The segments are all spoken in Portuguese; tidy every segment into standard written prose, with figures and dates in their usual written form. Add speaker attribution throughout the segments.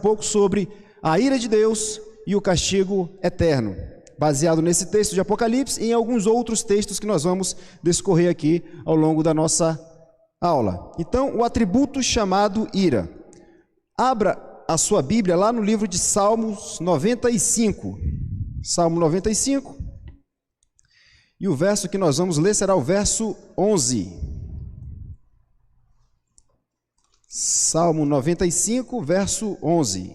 Speaker 1: pouco sobre a ira de Deus e o castigo eterno, baseado nesse texto de Apocalipse e em alguns outros textos que nós vamos discorrer aqui ao longo da nossa aula. Então, o atributo chamado ira. Abra a sua Bíblia lá no livro de Salmos 95. Salmo 95. E o verso que nós vamos ler será o verso 11. Salmo 95, verso 11.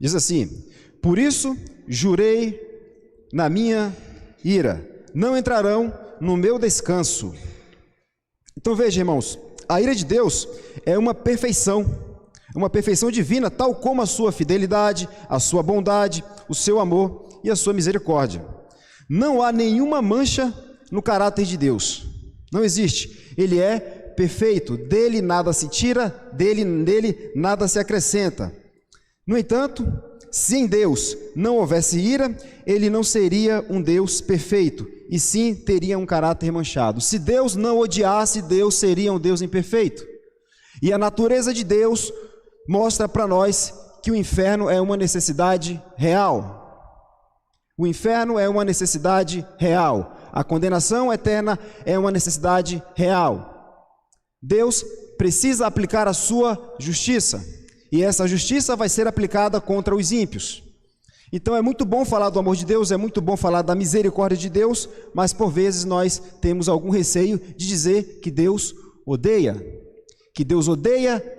Speaker 1: Diz assim: por isso jurei na minha ira, não entrarão no meu descanso. Então veja, irmãos, a ira de Deus é uma perfeição divina, tal como a sua fidelidade, a sua bondade, o seu amor e a sua misericórdia. Não há nenhuma mancha no caráter de Deus, não existe. Ele é perfeito, dele nada se tira, nele nada se acrescenta. No entanto, se em Deus não houvesse ira, ele não seria um Deus perfeito, e sim teria um caráter manchado. Se Deus não odiasse, Deus seria um Deus imperfeito. E a natureza de Deus mostra para nós que o inferno é uma necessidade real. O inferno é uma necessidade real. A condenação eterna é uma necessidade real. Deus precisa aplicar a sua justiça. E essa justiça vai ser aplicada contra os ímpios. Então é muito bom falar do amor de Deus, é muito bom falar da misericórdia de Deus, mas por vezes nós temos algum receio de dizer que Deus odeia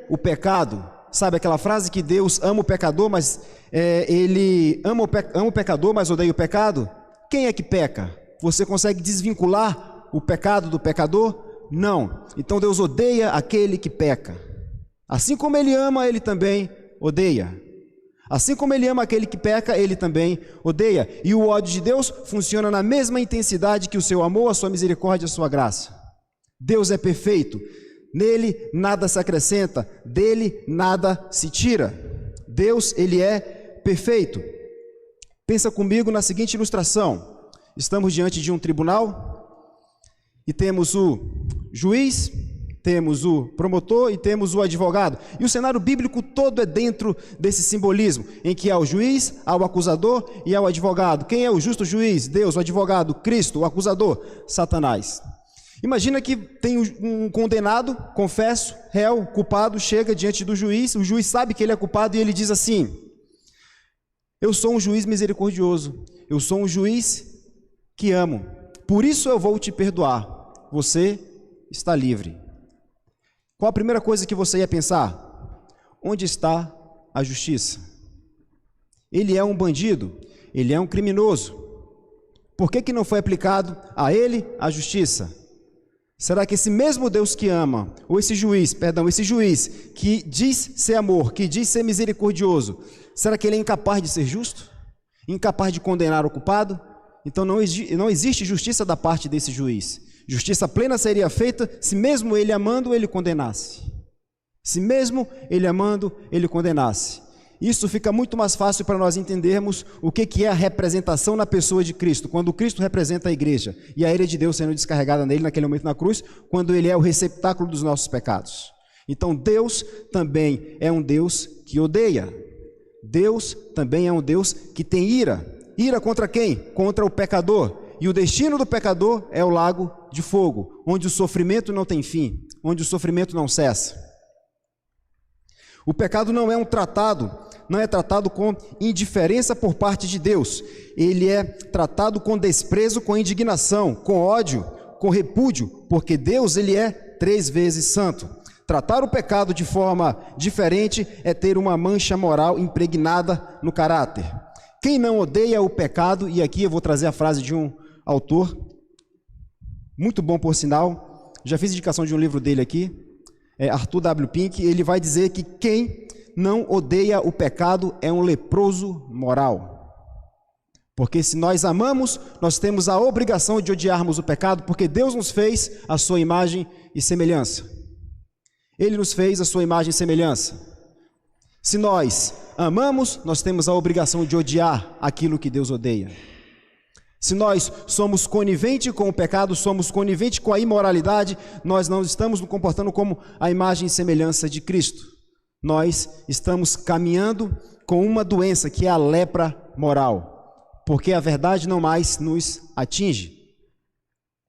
Speaker 1: o pecado. Sabe aquela frase que Deus ama o pecador, mas ele ama o pecador, mas odeia o pecado? Quem é que peca? Você consegue desvincular o pecado do pecador? Não. Então Deus odeia aquele que peca. Assim como ele ama, ele também odeia. Assim como ele ama aquele que peca, ele também odeia. E o ódio de Deus funciona na mesma intensidade que o seu amor, a sua misericórdia, a sua graça. Deus é perfeito. Nele nada se acrescenta, dele nada se tira. Deus, ele é perfeito. Pensa comigo na seguinte ilustração. Estamos diante de um tribunal e temos o juiz, temos o promotor e temos o advogado. E o cenário bíblico todo é dentro desse simbolismo, em que há o juiz, há o acusador e há o advogado. Quem é o justo juiz? Deus. O advogado? Cristo. O acusador? Satanás. Imagina que tem um condenado, confesso, réu, culpado, chega diante do juiz, o juiz sabe que ele é culpado e ele diz assim: eu sou um juiz misericordioso, eu sou um juiz que amo, por isso eu vou te perdoar, você está livre. Qual a primeira coisa que você ia pensar? Onde está a justiça? Ele é um bandido, ele é um criminoso. Por que não foi aplicado a ele a justiça? Será que esse mesmo Deus que ama, ou esse juiz que diz ser amor, que diz ser misericordioso, será que ele é incapaz de ser justo? Incapaz de condenar o culpado? Então não existe justiça da parte desse juiz. Justiça plena seria feita se mesmo ele amando, ele condenasse. Se mesmo ele amando, ele condenasse. Isso fica muito mais fácil para nós entendermos o que é a representação na pessoa de Cristo, quando Cristo representa a igreja, e a ira de Deus sendo descarregada nele naquele momento na cruz, quando ele é o receptáculo dos nossos pecados. Então Deus também é um Deus que odeia. Deus também é um Deus que tem ira. Ira contra quem? Contra o pecador. E o destino do pecador é o lago de fogo, onde o sofrimento não tem fim, onde o sofrimento não cessa. O pecado não é tratado com indiferença por parte de Deus. Ele é tratado com desprezo, com indignação, com ódio, com repúdio, porque Deus, ele é 3 vezes santo. Tratar o pecado de forma diferente é ter uma mancha moral impregnada no caráter. Quem não odeia o pecado, e aqui eu vou trazer a frase de um autor, muito bom por sinal, já fiz indicação de um livro dele aqui, Arthur W. Pink. Ele vai dizer que quem não odeia o pecado é um leproso moral. Porque se nós amamos, nós temos a obrigação de odiarmos o pecado, porque Deus nos fez a sua imagem e semelhança. Ele nos fez a sua imagem e semelhança. Se nós amamos, nós temos a obrigação de odiar aquilo que Deus odeia. Se nós somos coniventes com o pecado, somos coniventes com a imoralidade, nós não estamos nos comportando como a imagem e semelhança de Cristo. Nós estamos caminhando com uma doença que é a lepra moral, porque a verdade não mais nos atinge.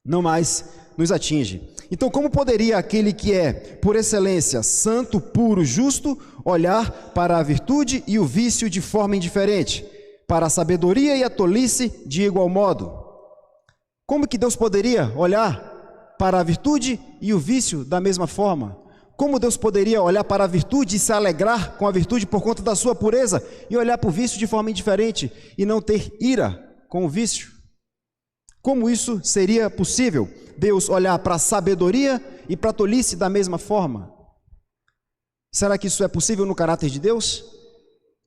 Speaker 1: Não mais nos atinge. Então, como poderia aquele que é, por excelência, santo, puro, justo, olhar para a virtude e o vício de forma indiferente, para a sabedoria e a tolice de igual modo? Como que Deus poderia olhar para a virtude e o vício da mesma forma? Como Deus poderia olhar para a virtude e se alegrar com a virtude por conta da sua pureza e olhar para o vício de forma indiferente e não ter ira com o vício? Como isso seria possível? Deus olhar para a sabedoria e para a tolice da mesma forma? Será que isso é possível no caráter de Deus?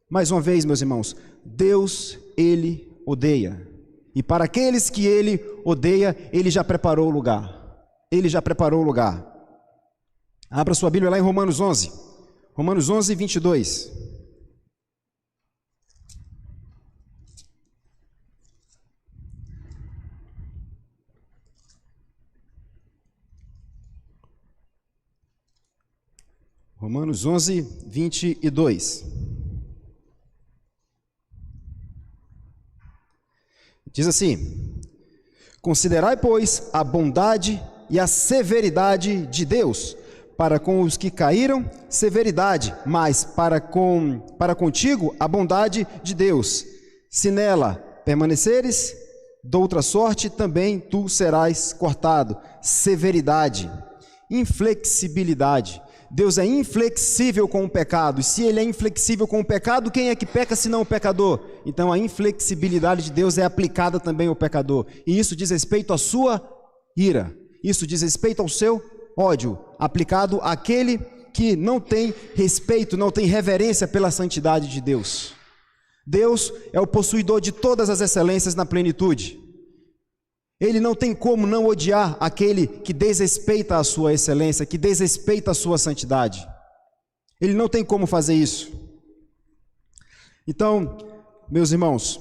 Speaker 1: Mais uma vez, meus irmãos, Deus, Ele odeia. E para aqueles que Ele odeia, Ele já preparou o lugar. Ele já preparou o lugar. Abra sua Bíblia lá em Romanos 11. Romanos 11, 22. Romanos 11, 22. Diz assim: considerai, pois, a bondade e a severidade de Deus, para com os que caíram, severidade, mas para contigo a bondade de Deus. Se nela permaneceres, doutra sorte também tu serás cortado. Severidade, inflexibilidade. Deus é inflexível com o pecado, e se Ele é inflexível com o pecado, quem é que peca senão o pecador? Então a inflexibilidade de Deus é aplicada também ao pecador, e isso diz respeito à sua ira, isso diz respeito ao seu ódio, aplicado àquele que não tem respeito, não tem reverência pela santidade de Deus. Deus é o possuidor de todas as excelências na plenitude. Ele não tem como não odiar aquele que desrespeita a sua excelência, que desrespeita a sua santidade. Ele não tem como fazer isso. Então, meus irmãos,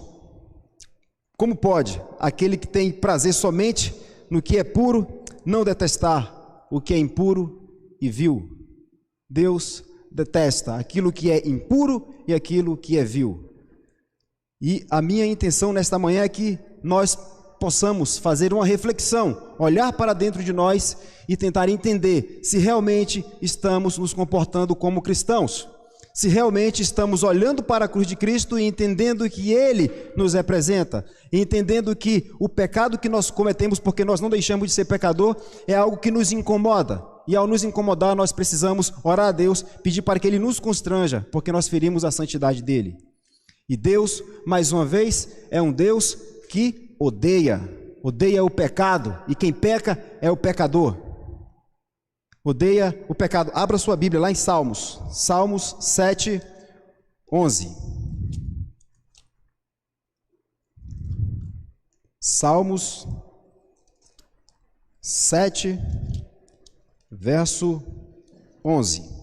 Speaker 1: como pode aquele que tem prazer somente no que é puro não detestar o que é impuro e vil? Deus detesta aquilo que é impuro e aquilo que é vil. E a minha intenção nesta manhã é que nós possamos fazer uma reflexão, olhar para dentro de nós e tentar entender se realmente estamos nos comportando como cristãos, se realmente estamos olhando para a cruz de Cristo e entendendo que Ele nos representa, e entendendo que o pecado que nós cometemos porque nós não deixamos de ser pecador é algo que nos incomoda, e ao nos incomodar nós precisamos orar a Deus, pedir para que Ele nos constranja, porque nós ferimos a santidade dEle. E Deus, mais uma vez, é um Deus que odeia o pecado, e quem peca é o pecador. Odeia o pecado. Abra sua Bíblia lá em Salmos 7, 11. Salmos 7, verso 11.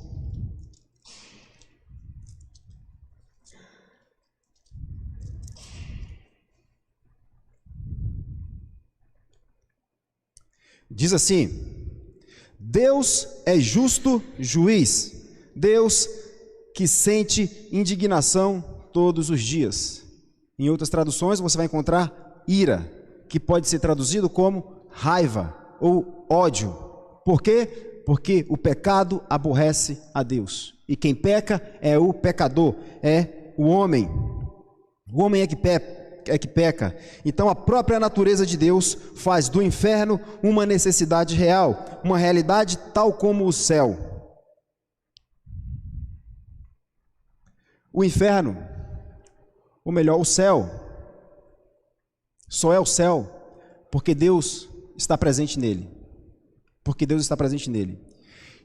Speaker 1: Diz assim: Deus é justo juiz, Deus que sente indignação todos os dias. Em outras traduções você vai encontrar ira, que pode ser traduzido como raiva ou ódio. Por quê? Porque o pecado aborrece a Deus, e quem peca é o pecador, é o homem. O homem é que peca. Então a própria natureza de Deus faz do inferno uma necessidade real, uma realidade tal como o céu. O inferno, ou melhor, o céu, só é o céu porque Deus está presente nele. Porque Deus está presente nele.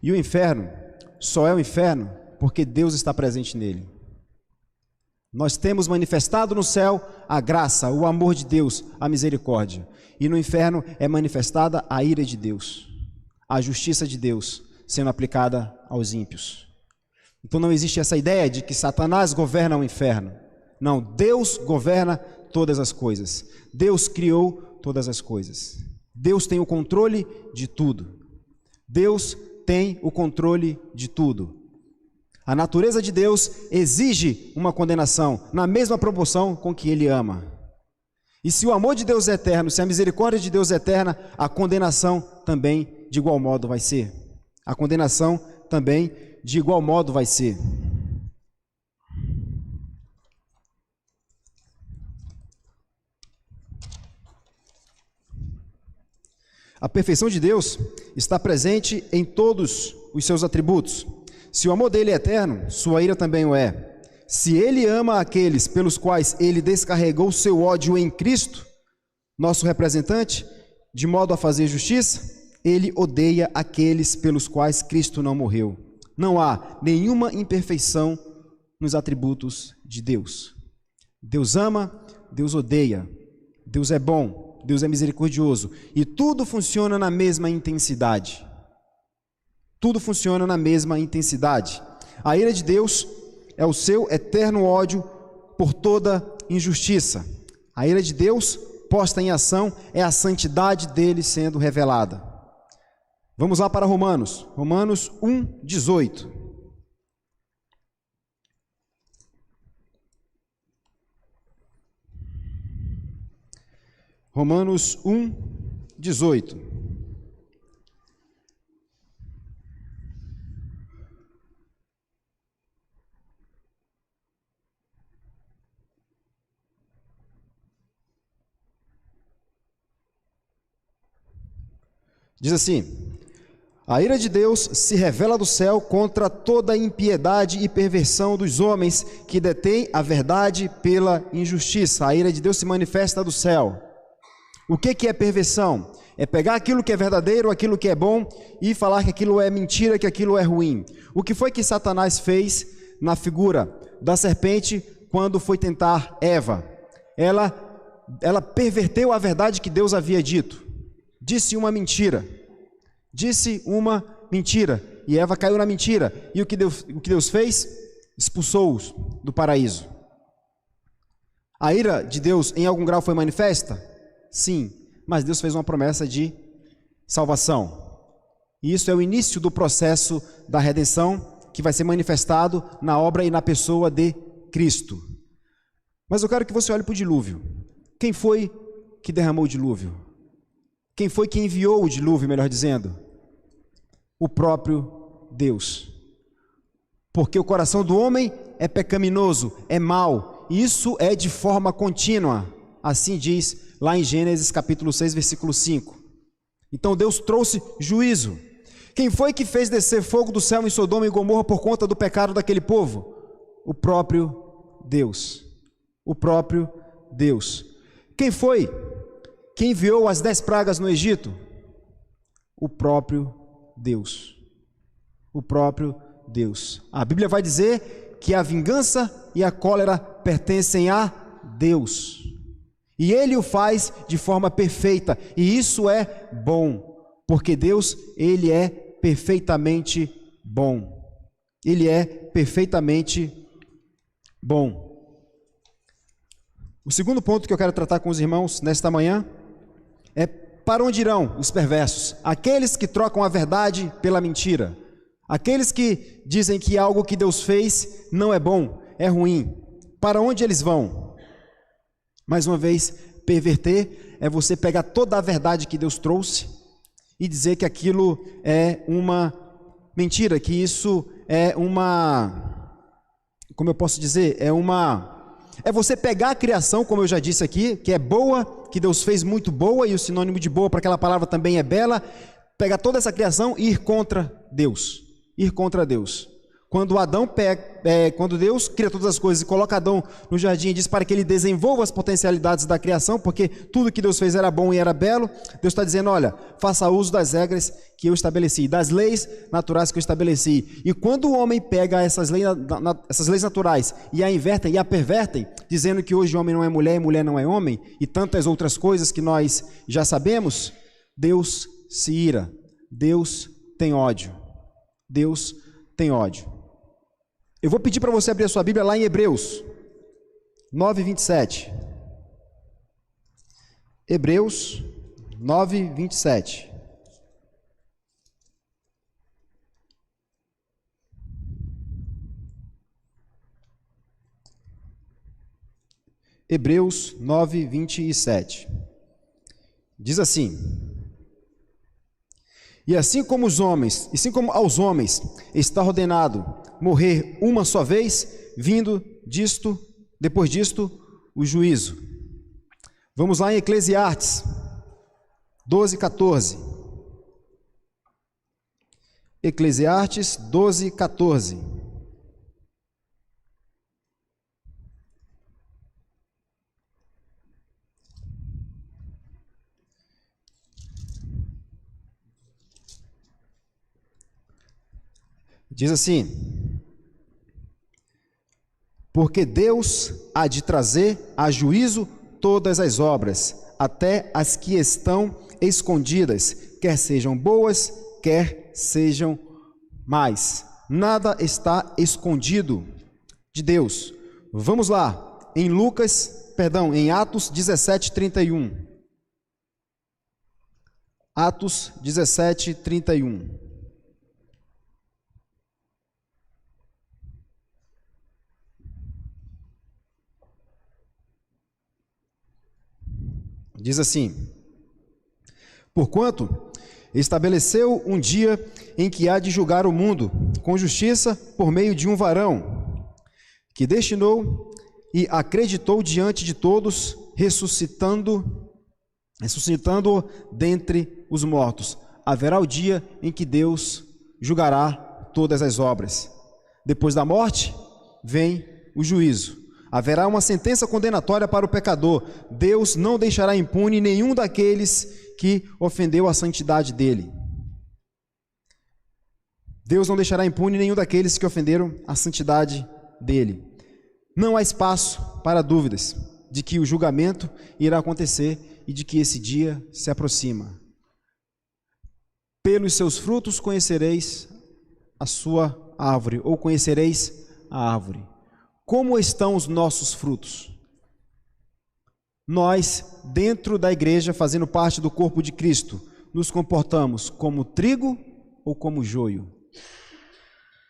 Speaker 1: E o inferno só é o inferno porque Deus está presente nele. Nós temos manifestado no céu a graça, o amor de Deus, a misericórdia. E no inferno é manifestada a ira de Deus, a justiça de Deus sendo aplicada aos ímpios. Então não existe essa ideia de que Satanás governa o inferno. Não, Deus governa todas as coisas. Deus criou todas as coisas. Deus tem o controle de tudo. Deus tem o controle de tudo. A natureza de Deus exige uma condenação na mesma proporção com que Ele ama. E se o amor de Deus é eterno, se a misericórdia de Deus é eterna, a condenação também de igual modo vai ser. A condenação também de igual modo vai ser. A perfeição de Deus está presente em todos os seus atributos. Se o amor dele é eterno, sua ira também o é. Se ele ama aqueles pelos quais ele descarregou seu ódio em Cristo, nosso representante, de modo a fazer justiça, ele odeia aqueles pelos quais Cristo não morreu. Não há nenhuma imperfeição nos atributos de Deus. Deus ama, Deus odeia. Deus é bom, Deus é misericordioso. E tudo funciona na mesma intensidade. Tudo funciona na mesma intensidade. A ira de Deus é o seu eterno ódio por toda injustiça. A ira de Deus, posta em ação, é a santidade dele sendo revelada. Vamos lá para Romanos. Romanos 1:18. Romanos 1:18. Diz assim: a ira de Deus se revela do céu contra toda a impiedade e perversão dos homens que detêm a verdade pela injustiça. A ira de Deus se manifesta do céu. O que é perversão? É pegar aquilo que é verdadeiro, aquilo que é bom, e falar que aquilo é mentira, que aquilo é ruim. O que foi que Satanás fez na figura da serpente quando foi tentar Eva? Ela perverteu a verdade que Deus havia dito. Disse uma mentira. Disse uma mentira. E Eva caiu na mentira. E o que Deus fez? Expulsou-os do paraíso. A ira de Deus em algum grau foi manifesta? Sim. Mas Deus fez uma promessa de salvação. E isso é o início do processo da redenção, que vai ser manifestado na obra e na pessoa de Cristo. Mas eu quero que você olhe para o dilúvio. Quem foi que derramou o dilúvio? Quem foi que enviou o dilúvio, melhor dizendo? O próprio Deus. Porque o coração do homem é pecaminoso, é mau, e isso é de forma contínua. Assim diz lá em Gênesis capítulo 6, versículo 5. Então Deus trouxe juízo. Quem foi que fez descer fogo do céu em Sodoma e Gomorra por conta do pecado daquele povo? O próprio Deus. O próprio Deus. Quem foi que enviou as 10 pragas no Egito? O próprio Deus. O próprio Deus. A Bíblia vai dizer que a vingança e a cólera pertencem a Deus. E Ele o faz de forma perfeita. E isso é bom. Porque Deus, Ele é perfeitamente bom. Ele é perfeitamente bom. O segundo ponto que eu quero tratar com os irmãos nesta manhã é: para onde irão os perversos? Aqueles que trocam a verdade pela mentira. Aqueles que dizem que algo que Deus fez não é bom, é ruim. Para onde eles vão? Mais uma vez, perverter é você pegar toda a verdade que Deus trouxe e dizer que aquilo é uma mentira, que isso é uma... Como eu posso dizer? É você pegar a criação, como eu já disse aqui, que é boa, que Deus fez muito boa, e o sinônimo de boa para aquela palavra também é bela, pegar toda essa criação e ir contra Deus. Ir contra Deus. Quando Deus cria todas as coisas e coloca Adão no jardim e diz para que ele desenvolva as potencialidades da criação, porque tudo que Deus fez era bom e era belo, Deus está dizendo: olha, faça uso das regras que eu estabeleci, das leis naturais que eu estabeleci. E quando o homem pega essas leis naturais e a invertem e a pervertem, dizendo que hoje homem não é mulher e mulher não é homem, e tantas outras coisas que nós já sabemos, Deus se ira, Deus tem ódio. Deus tem ódio. Eu vou pedir para você abrir a sua Bíblia lá em Hebreus 9:27. Hebreus 9, 27. Hebreus 9, 27. Diz assim: E assim como aos homens está ordenado morrer uma só vez, depois disto, o juízo. Vamos lá em Eclesiastes 12, 14. Eclesiastes 12, 14. Diz assim: Porque Deus há de trazer a juízo todas as obras, até as que estão escondidas, quer sejam boas, quer sejam más. Nada está escondido de Deus. Vamos lá, em Atos 17, 31. Atos 17, 31. Diz assim: Porquanto estabeleceu um dia em que há de julgar o mundo com justiça por meio de um varão, que destinou e acreditou diante de todos, ressuscitando-o dentre os mortos. Haverá o dia em que Deus julgará todas as obras. Depois da morte, vem o juízo. Haverá uma sentença condenatória para o pecador. Deus não deixará impune nenhum daqueles que ofendeu a santidade dele. Deus não deixará impune nenhum daqueles que ofenderam a santidade dele. Não há espaço para dúvidas de que o julgamento irá acontecer e de que esse dia se aproxima. Pelos seus frutos conhecereis a sua árvore, ou conhecereis a árvore. Como estão os nossos frutos? Nós, dentro da igreja, fazendo parte do corpo de Cristo, nos comportamos como trigo ou como joio?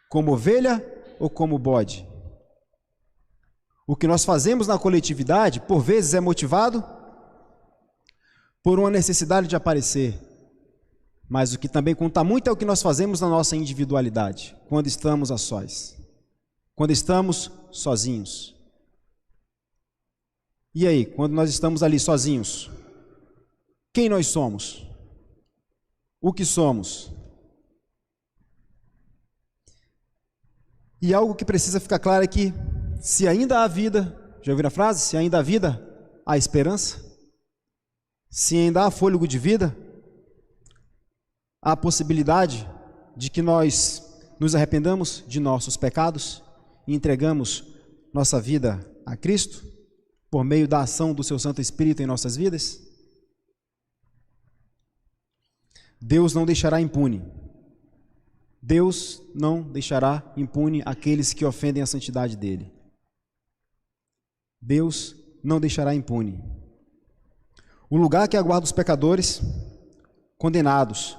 Speaker 1: Como ovelha ou como bode? O que nós fazemos na coletividade, por vezes, é motivado por uma necessidade de aparecer. Mas o que também conta muito é o que nós fazemos na nossa individualidade, quando estamos a sós. Quando estamos sozinhos. E aí, quando nós estamos ali sozinhos, quem nós somos? O que somos? E algo que precisa ficar claro é que, se ainda há vida, já ouviram a frase? Se ainda há vida, há esperança. Se ainda há fôlego de vida, há a possibilidade de que nós nos arrependamos de nossos pecados e entregamos nossa vida a Cristo por meio da ação do seu Santo Espírito em nossas vidas. Deus não deixará impune. Deus não deixará impune aqueles que ofendem a santidade dele. Deus não deixará impune. O lugar que aguarda os pecadores condenados.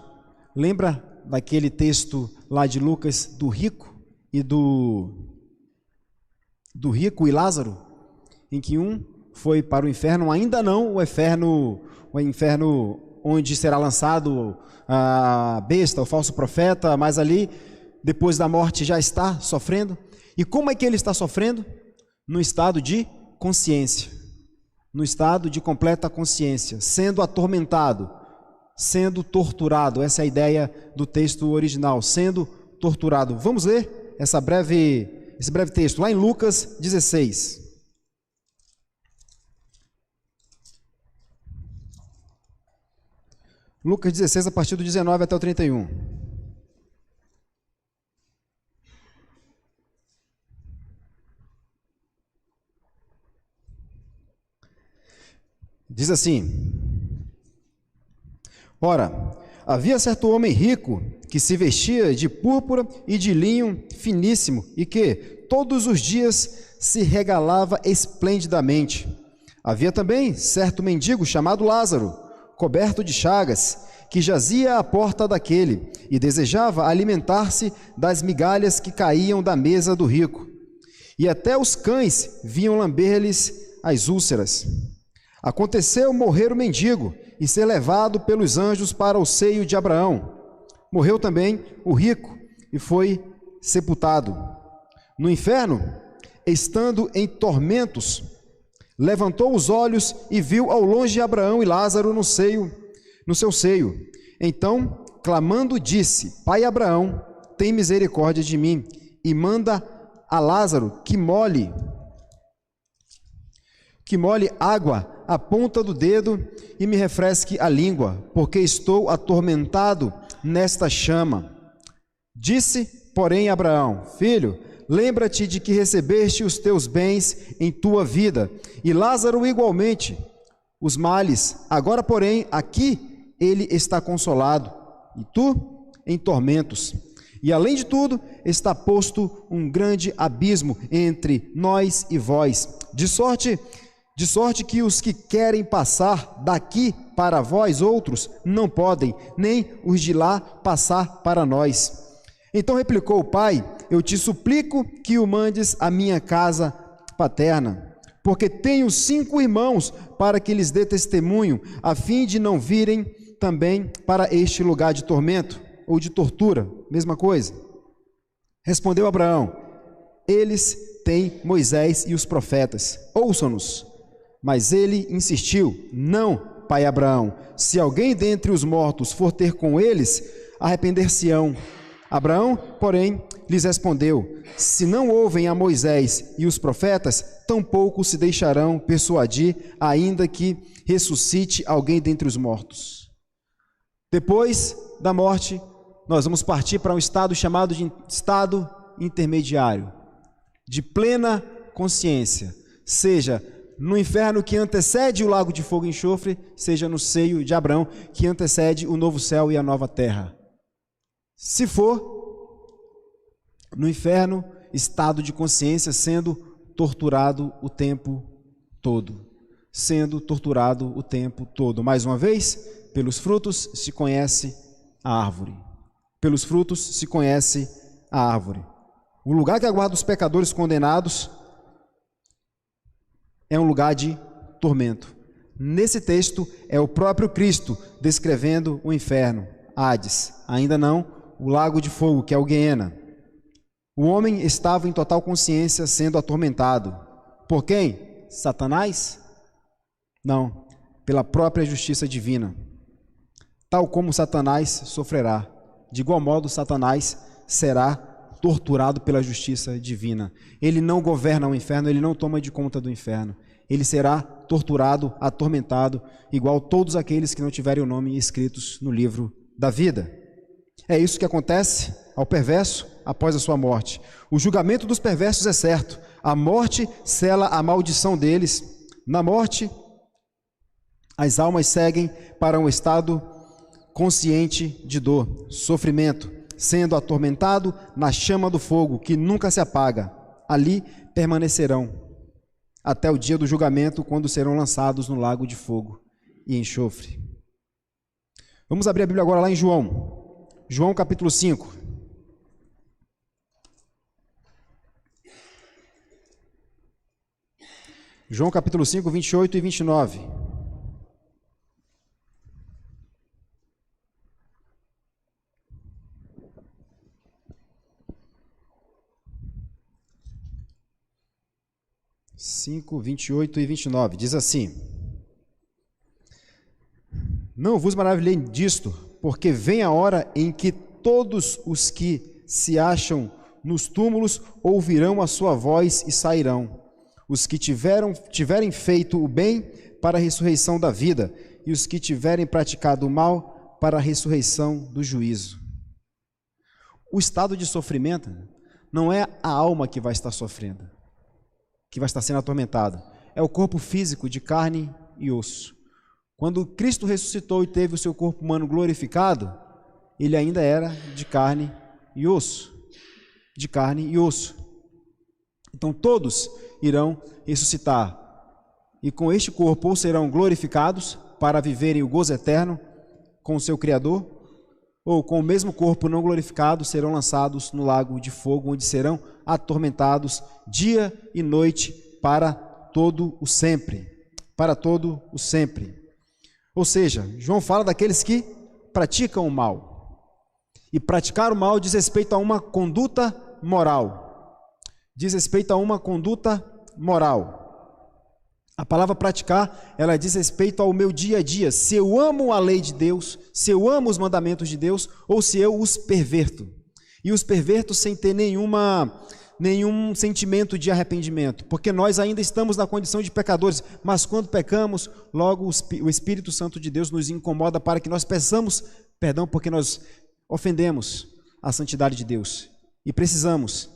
Speaker 1: Lembra daquele texto lá de Lucas do rico e do rico e Lázaro, em que um foi para o inferno, ainda não o inferno onde será lançado a besta, o falso profeta, mas ali, depois da morte, já está sofrendo. E como é que ele está sofrendo? No estado de consciência, no estado de completa consciência, sendo atormentado, sendo torturado. Essa é a ideia do texto original, sendo torturado. Vamos ler esse breve texto, lá em Lucas 16. Lucas 16, a partir do 19 até o 31. Diz assim: Ora, havia certo homem rico que se vestia de púrpura e de linho finíssimo e que todos os dias se regalava esplendidamente. Havia também certo mendigo chamado Lázaro, coberto de chagas, que jazia à porta daquele e desejava alimentar-se das migalhas que caíam da mesa do rico. E até os cães vinham lamber-lhes as úlceras. Aconteceu morrer o mendigo e ser levado pelos anjos para o seio de Abraão. Morreu também o rico e foi sepultado. No inferno, estando em tormentos, levantou os olhos e viu ao longe Abraão e Lázaro no seu seio. Então, clamando, disse: Pai Abraão, tem misericórdia de mim e manda a Lázaro que molhe água à ponta do dedo e me refresque a língua, porque estou atormentado nesta chama. Disse, porém, Abraão: Filho, lembra-te de que recebeste os teus bens em tua vida, e Lázaro igualmente os males. Agora, porém, aqui ele está consolado, e tu em tormentos. E além de tudo, está posto um grande abismo entre nós e vós, de sorte que os que querem passar daqui para vós outros não podem, nem os de lá passar para nós. Então replicou o pai: Eu te suplico que o mandes à minha casa paterna, porque tenho 5 irmãos, para que lhes dê testemunho, a fim de não virem também para este lugar de tormento, ou de tortura, mesma coisa. Respondeu Abraão: Eles têm Moisés e os profetas, ouçam-nos. Mas ele insistiu: Não, pai Abraão, se alguém dentre os mortos for ter com eles, arrepender-se-ão. Abraão, porém, lhes respondeu: Se não ouvem a Moisés e os profetas, tampouco se deixarão persuadir, ainda que ressuscite alguém dentre os mortos. Depois da morte, nós vamos partir para um estado chamado de estado intermediário, de plena consciência, seja no inferno que antecede o lago de fogo e enxofre, seja no seio de Abraão que antecede o novo céu e a nova terra. Se for no inferno, estado de consciência, sendo torturado o tempo todo. Sendo torturado o tempo todo. Mais uma vez, pelos frutos se conhece a árvore. Pelos frutos se conhece a árvore. O lugar que aguarda os pecadores condenados é um lugar de tormento. Nesse texto é o próprio Cristo descrevendo o inferno, Hades. Ainda não o lago de fogo, que é o Guiena. O homem estava em total consciência sendo atormentado. Por quem? Satanás? Não, pela própria justiça divina. Tal como Satanás sofrerá, de igual modo Satanás será torturado pela justiça divina. Ele não governa o inferno, ele não toma de conta do inferno. Ele será torturado, atormentado, igual todos aqueles que não tiverem o nome escritos no livro da vida. É isso que acontece ao perverso após a sua morte. O julgamento dos perversos é certo. A morte sela a maldição deles. Na morte, as almas seguem para um estado consciente de dor, sofrimento, sendo atormentado na chama do fogo, que nunca se apaga. Ali permanecerão até o dia do julgamento, quando serão lançados no lago de fogo e enxofre. Vamos abrir a Bíblia agora lá em João. João capítulo 5. João capítulo 5, 28 e 29. Cinco, 28 e 29, diz assim: Não vos maravilhei disto, porque vem a hora em que todos os que se acham nos túmulos ouvirão a sua voz e sairão. Os que tiverem feito o bem para a ressurreição da vida, e os que tiverem praticado o mal para a ressurreição do juízo. O estado de sofrimento não é a alma que vai estar sofrendo, que vai estar sendo atormentada, é o corpo físico de carne e osso. Quando Cristo ressuscitou e teve o seu corpo humano glorificado, ele ainda era de carne e osso. De carne e osso. Então todos irão ressuscitar. e com este corpo ou serão glorificados para viverem o gozo eterno com o seu Criador, ou com o mesmo corpo não glorificado serão lançados no lago de fogo, onde serão atormentados dia e noite para todo o sempre. Para todo o sempre. Ou seja, João fala daqueles que praticam o mal. E praticar o mal diz respeito a uma conduta moral. Diz respeito a uma conduta moral. A palavra praticar, ela diz respeito ao meu dia a dia. Se eu amo a lei de Deus, se eu amo os mandamentos de Deus, ou se eu os perverto. E os perverto sem ter nenhum sentimento de arrependimento, porque nós ainda estamos na condição de pecadores, mas quando pecamos, logo o Espírito Santo de Deus nos incomoda para que nós peçamos perdão, porque nós ofendemos a santidade de Deus. E precisamos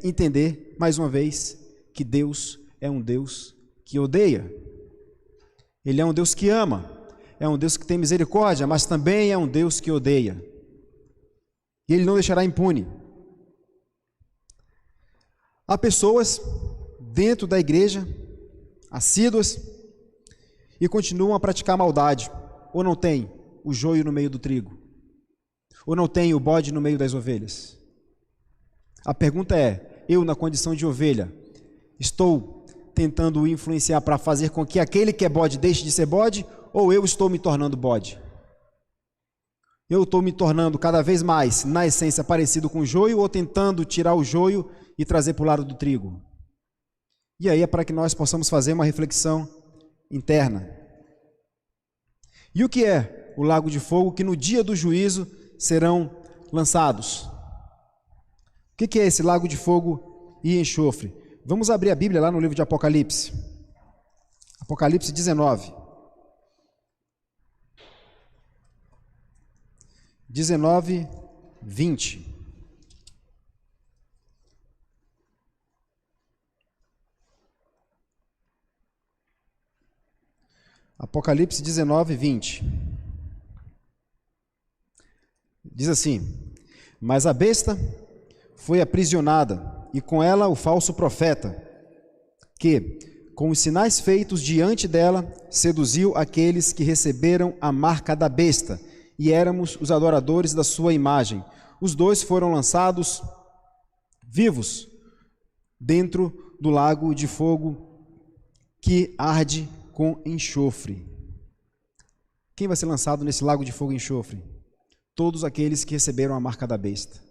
Speaker 1: entender, mais uma vez, que Deus é um Deus que odeia. Ele é um Deus que ama, é um Deus que tem misericórdia, mas também é um Deus que odeia. E Ele não deixará impune. Há pessoas dentro da igreja, assíduas, e continuam a praticar maldade, ou não tem o joio no meio do trigo, ou não tem o bode no meio das ovelhas. A pergunta é, eu na condição de ovelha, estou tentando influenciar para fazer com que aquele que é bode deixe de ser bode, ou eu estou me tornando bode? Eu estou me tornando cada vez mais, na essência, parecido com o joio, ou tentando tirar o joio e trazer para o lado do trigo? E aí é para que nós possamos fazer uma reflexão interna. E o que é o lago de fogo que no dia do juízo serão lançados? O que é esse lago de fogo e enxofre? Vamos abrir a Bíblia lá no livro de Apocalipse. Apocalipse 19. 19, 20. Apocalipse 19, 20. Diz assim: mas a besta foi aprisionada, e com ela o falso profeta, que, com os sinais feitos diante dela, seduziu aqueles que receberam a marca da besta, e éramos os adoradores da sua imagem. Os dois foram lançados vivos dentro do lago de fogo que arde com enxofre. Quem vai ser lançado nesse lago de fogo e enxofre? Todos aqueles que receberam a marca da besta.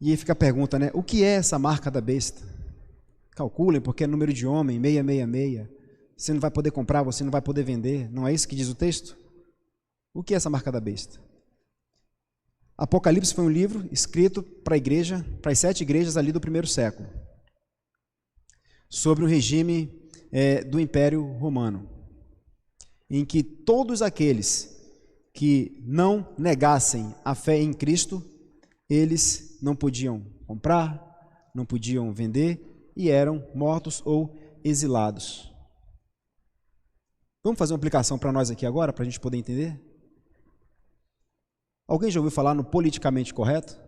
Speaker 1: E aí fica a pergunta, né? O que é essa marca da besta? Calculem, porque é número de homem, 666. Você não vai poder comprar, você não vai poder vender. Não é isso que diz o texto? O que é essa marca da besta? Apocalipse foi um livro escrito para a igreja, para as 7 igrejas ali do primeiro século, sobre o regime do Império Romano, em que todos aqueles que não negassem a fé em Cristo, eles não podiam comprar, não podiam vender e eram mortos ou exilados. Vamos fazer uma aplicação para nós aqui agora, para a gente poder entender? Alguém já ouviu falar no politicamente correto?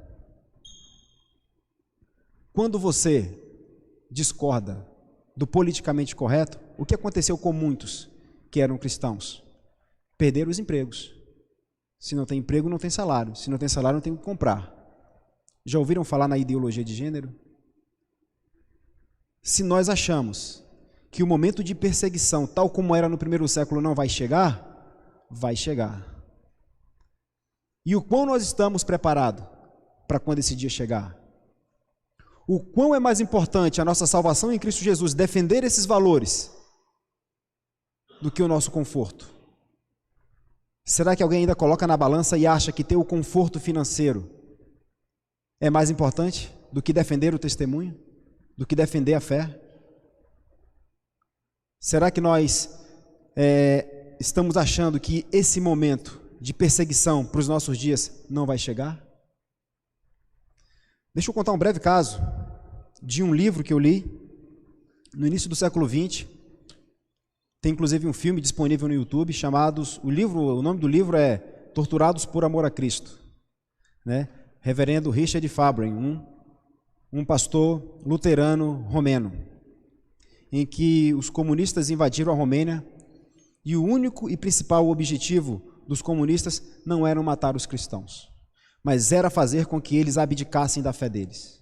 Speaker 1: Quando você discorda do politicamente correto, o que aconteceu com muitos que eram cristãos? Perderam os empregos. Se não tem emprego, não tem salário. Se não tem salário, não tem o que comprar. Já ouviram falar na ideologia de gênero? Se nós achamos que o momento de perseguição, tal como era no primeiro século, não vai chegar, vai chegar. E o quão nós estamos preparados para quando esse dia chegar? O quão é mais importante a nossa salvação em Cristo Jesus, defender esses valores, do que o nosso conforto? Será que alguém ainda coloca na balança e acha que ter o conforto financeiro é mais importante do que defender o testemunho, do que defender a fé? Será que nós estamos achando que esse momento de perseguição para os nossos dias não vai chegar? Deixa eu contar um breve caso de um livro que eu li no início do século XX. Tem inclusive um filme disponível no YouTube chamado, o nome do livro é Torturados por Amor a Cristo, né? Reverendo Richard Fabre, um pastor luterano romeno. em que os comunistas invadiram a Romênia e o único e principal objetivo dos comunistas não era matar os cristãos, mas era fazer com que eles abdicassem da fé deles.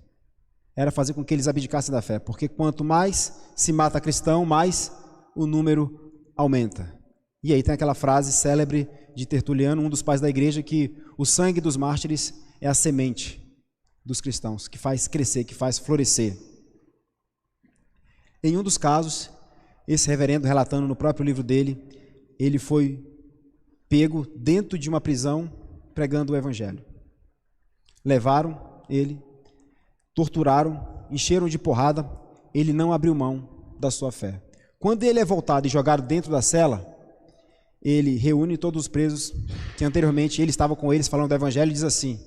Speaker 1: Era fazer com que eles abdicassem da fé, porque quanto mais se mata cristão, mais o número aumenta. E aí tem aquela frase célebre de Tertuliano, um dos pais da igreja, que o sangue dos mártires é a semente dos cristãos, que faz crescer, que faz florescer. Em um dos casos, esse reverendo, relatando no próprio livro dele, ele foi pego dentro de uma prisão pregando o evangelho. Levaram ele, torturaram, encheram de porrada, ele não abriu mão da sua fé. Quando ele é voltado e jogado dentro da cela, ele reúne todos os presos que anteriormente ele estava com eles falando do evangelho e diz assim: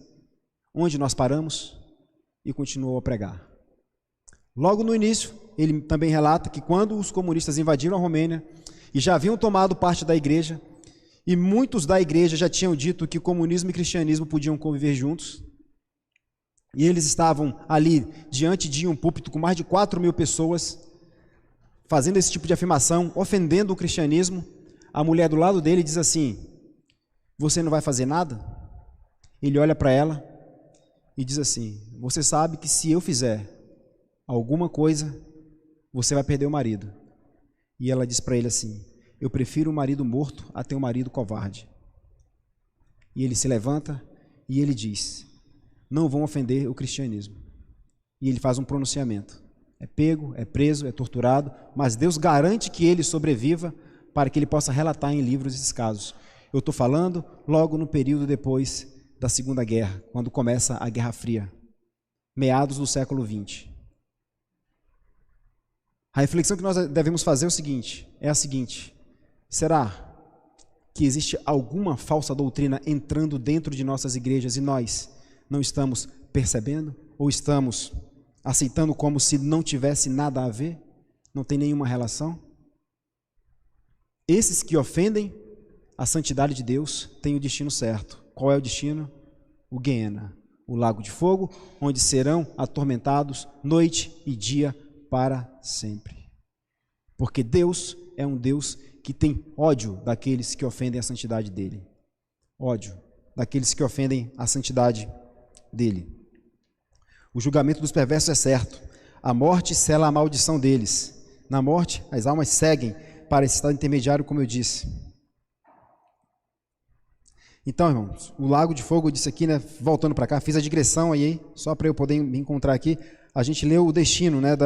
Speaker 1: onde nós paramos? E continuou a pregar. Logo no início, ele também relata que quando os comunistas invadiram a Romênia e já haviam tomado parte da igreja, e muitos da igreja já tinham dito que comunismo e cristianismo podiam conviver juntos, e eles estavam ali diante de um púlpito com mais de 4.000 pessoas, fazendo esse tipo de afirmação, ofendendo o cristianismo. A mulher do lado dele diz assim: você não vai fazer nada? Ele olha para ela e diz assim: você sabe que se eu fizer alguma coisa, você vai perder o marido. E ela diz para ele assim: eu prefiro um marido morto a ter um marido covarde. E ele se levanta e ele diz: não vão ofender o cristianismo. E ele faz um pronunciamento. É pego, é preso, é torturado, mas Deus garante que ele sobreviva para que ele possa relatar em livros esses casos. Eu estou falando logo no período depois da Segunda Guerra, quando começa a Guerra Fria, meados do século XX. A reflexão que nós devemos fazer é a seguinte: será que existe alguma falsa doutrina entrando dentro de nossas igrejas e nós não estamos percebendo? Ou estamos aceitando como se não tivesse nada a ver? Não tem nenhuma relação? Esses que ofendem a santidade de Deus têm o destino certo. Qual é o destino? O Guiena, o lago de fogo, onde serão atormentados noite e dia para sempre. Porque Deus é um Deus que tem ódio daqueles que ofendem a santidade dele. Ódio daqueles que ofendem a santidade dele. O julgamento dos perversos é certo. A morte sela a maldição deles. Na morte, as almas seguem para esse estado intermediário, como eu disse. Então, irmãos, o lago de fogo, eu disse aqui, né, voltando para cá, fiz a digressão aí, só para eu poder me encontrar aqui. A gente leu o destino, né,